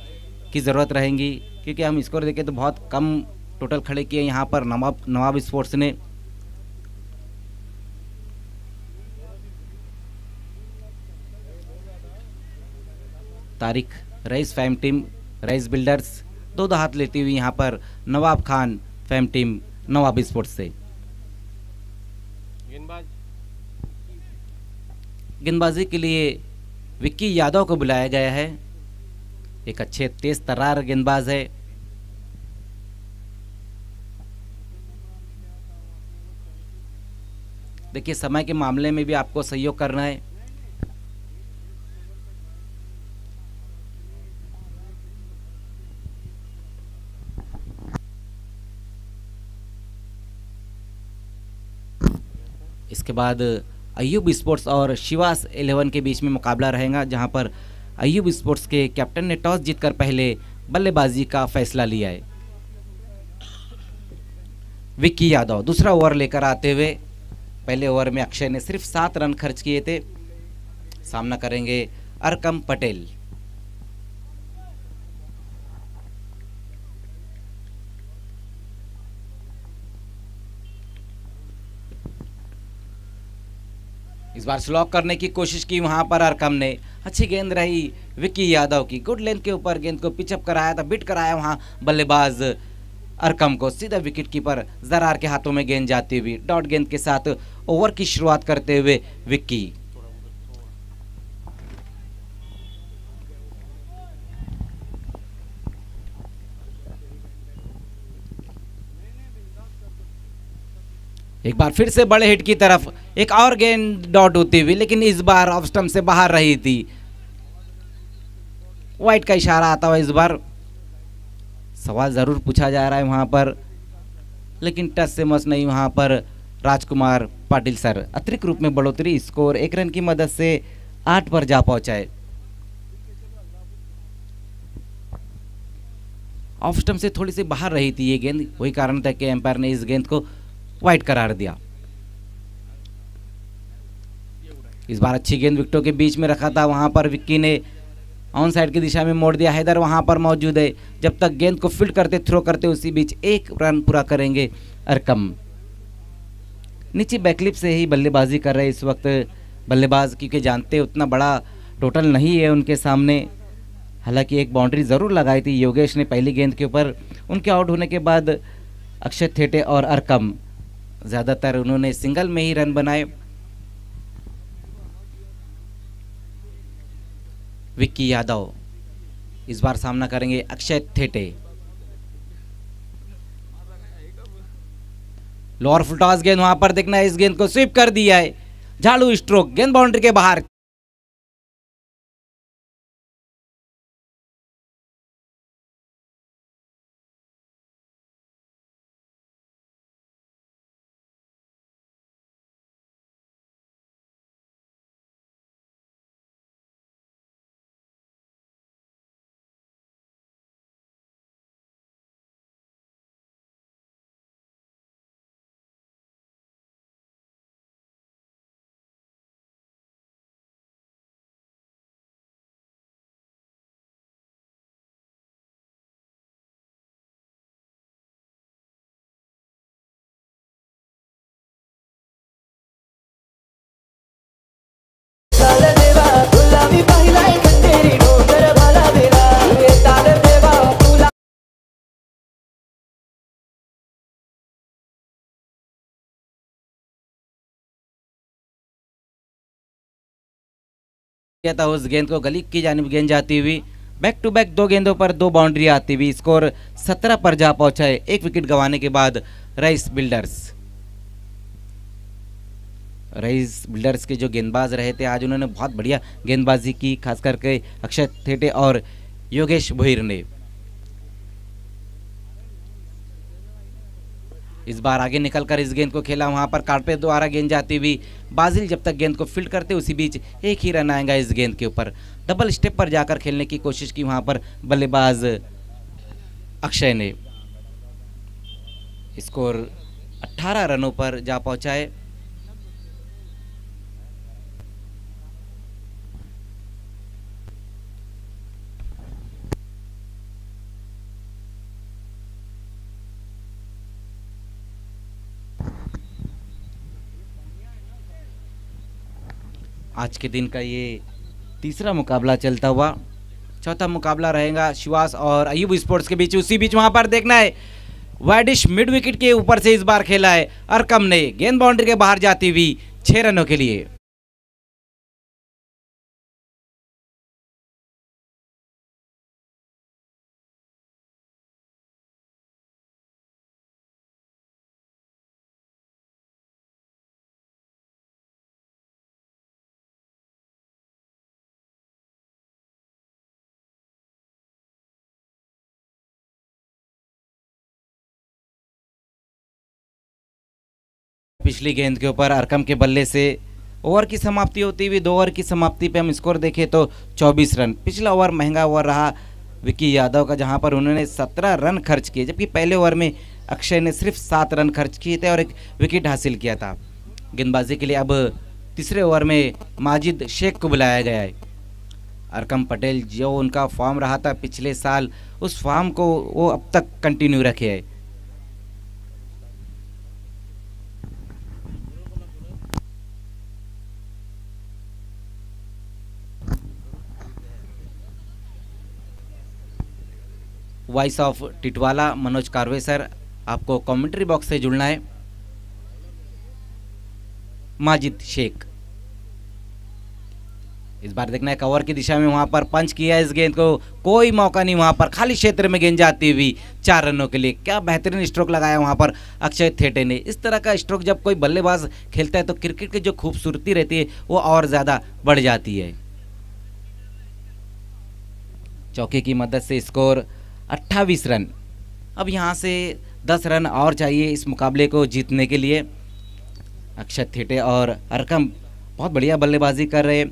की ज़रूरत रहेंगी, क्योंकि हम स्कोर देखें तो बहुत कम टोटल खड़े किए यहाँ पर नवाब स्पोर्ट्स ने। तारिक, रईस फैम टीम, रईस बिल्डर्स, 2 हाथ लेती हुई यहाँ पर नवाब खान फैम टीम नवाब स्पोर्ट्स से। गेंदबाजी के लिए विक्की यादव को बुलाया गया है। एक अच्छे तेज तर्रार गेंदबाज है। देखिए समय के मामले में भी आपको सहयोग करना है। इसके बाद अय्यूब स्पोर्ट्स और शिवास 11 के बीच में मुकाबला रहेगा, जहां पर अय्यूब स्पोर्ट्स के कैप्टन ने टॉस जीतकर पहले बल्लेबाजी का फैसला लिया है। विक्की यादव दूसरा ओवर लेकर आते हुए, पहले ओवर में अक्षय ने सिर्फ 7 रन खर्च किए थे। सामना करेंगे अरकम पटेल। इस बार स्लॉक करने की कोशिश की वहां पर अरकम ने। अच्छी गेंद रही विक्की यादव की, गुड लेंथ के ऊपर गेंद को पिचअप कराया था, बिट कराया वहां बल्लेबाज अरकम को। सीधा विकेट कीपर जरार के हाथों में गेंद जाती हुई। डॉट गेंद के साथ ओवर की शुरुआत करते हुए विक्की। एक बार फिर से बड़े हिट की तरफ, एक और गेंद डॉट होती हुई, लेकिन इस बार ऑफ स्टंप से बाहर रही थी। वाइड का इशारा आता हुआ इस बार। सवाल जरूर पूछा जा रहा है वहां पर, लेकिन टच से मस नहीं वहां पर राजकुमार पाटिल सर। अतिरिक्त रूप में बढ़ोतरी, स्कोर 1 रन की मदद से 8 पर जा पहुंचा है। ऑफ स्टंप से थोड़ी सी बाहर रही थी ये गेंद, वही कारण था कि एम्पायर ने इस गेंद को वाइड करार दिया। इस बार अच्छी गेंद विकेटों के बीच में रखा था, वहां पर विक्की ने ऑन साइड की दिशा में मोड़ दिया। हैदर वहां पर मौजूद है, जब तक गेंद को फील्ड करते थ्रो करते उसी बीच 1 रन पूरा करेंगे अरकम। नीचे बैकलिप से ही बल्लेबाजी कर रहे इस वक्त बल्लेबाज, क्योंकि जानते उतना बड़ा टोटल नहीं है उनके सामने। हालांकि एक बाउंड्री ज़रूर लगाई थी योगेश ने पहली गेंद के ऊपर। उनके आउट होने के बाद अक्षय थेटे और अरकम ज़्यादातर उन्होंने सिंगल में ही रन बनाए। विक्की यादव इस बार सामना करेंगे अक्षय थेटे। लोअर फुल टॉस गेंद, वहां पर देखना है, इस गेंद को स्वीप कर दिया है। झाड़ू स्ट्रोक, गेंद बाउंड्री के बाहर। था उस गेंद को गली की जानिब गेंद जाती हुई। बैक टू बैक 2 गेंदों पर 2 बाउंड्री आती हुई। स्कोर 17 पर जा पहुंचा है 1 विकेट गंवाने के बाद रईस बिल्डर्स के जो गेंदबाज रहे थे आज उन्होंने बहुत बढ़िया गेंदबाजी की, खास करके अक्षय थेटे और योगेश भोईर ने। इस बार आगे निकलकर इस गेंद को खेला, वहां पर कार्पेट द्वारा गेंद जाती हुई बाजिल जब तक गेंद को फील्ड करते उसी बीच एक ही रन आएगा इस गेंद के ऊपर। डबल स्टेप पर जाकर खेलने की कोशिश की वहां पर बल्लेबाज अक्षय ने। स्कोर 18 रनों पर जा पहुंचा है। आज के दिन का ये तीसरा मुकाबला चलता हुआ। चौथा मुकाबला रहेगा शिवास और अयूब स्पोर्ट्स के बीच। उसी बीच वहां पर देखना है वाइडिश मिड विकेट के ऊपर से इस बार खेला है अरकम ने, गेंद बाउंड्री के बाहर जाती हुई 6 रनों के लिए। पिछली गेंद के ऊपर अरकम के बल्ले से ओवर की समाप्ति होती हुई 2 ओवर की समाप्ति पे हम स्कोर देखें तो 24 रन। पिछला ओवर महंगा ओवर रहा विकी यादव का, जहां पर उन्होंने 17 रन खर्च किए, जबकि पहले ओवर में अक्षय ने सिर्फ 7 रन खर्च किए थे और एक विकेट हासिल किया था। गेंदबाजी के लिए अब तीसरे ओवर में माजिद शेख को बुलाया गया है। अरकम पटेल जो उनका फॉर्म रहा था पिछले साल, उस फॉर्म को वो अब तक कंटिन्यू रखे है। Voice of Titwala Manoj Karve sir, आपको कमेंट्री बॉक्स से जुड़ना है। माजिद शेख इस बार देखना है कवर की दिशा में, वहां पर पंच किया इस गेंद को, कोई मौका नहीं, वहां पर खाली क्षेत्र में गेंद जाती हुई 4 रनों के लिए। क्या बेहतरीन स्ट्रोक लगाया वहां पर अक्षय थेटे ने। इस तरह का स्ट्रोक जब कोई बल्लेबाज खेलता है तो क्रिकेट की जो खूबसूरती रहती है वो और ज्यादा बढ़ जाती है। चौके की मदद से स्कोर 28 रन। अब यहाँ से 10 रन और चाहिए इस मुकाबले को जीतने के लिए। अक्षय थेटे और अरकम बहुत बढ़िया बल्लेबाजी कर रहे।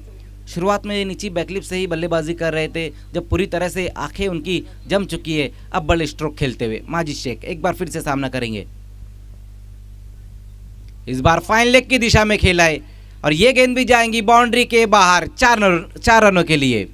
शुरुआत में नीची बैकलिप से ही बल्लेबाजी कर रहे थे, जब पूरी तरह से आंखें उनकी जम चुकी है अब बड़े स्ट्रोक खेलते हुए माजिद शेख एक बार फिर से सामना करेंगे। इस बार फाइन लेग की दिशा में खेला है और ये गेंद भी जाएंगी बाउंड्री के बाहर 4 रनों के लिए।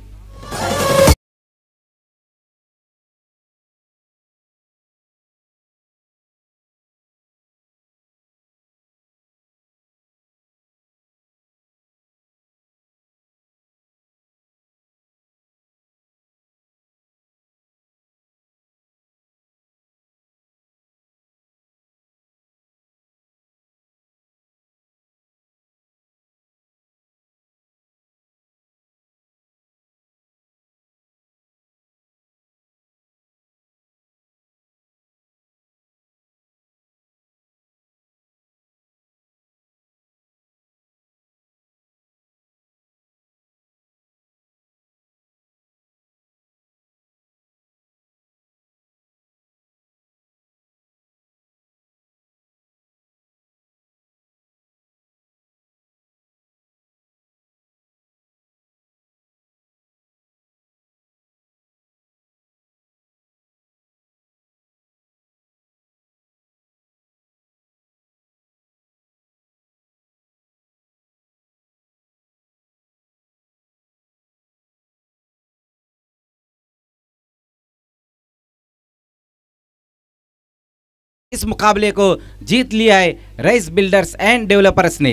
इस मुकाबले को जीत लिया है रईस बिल्डर्स एंड डेवलपर्स ने।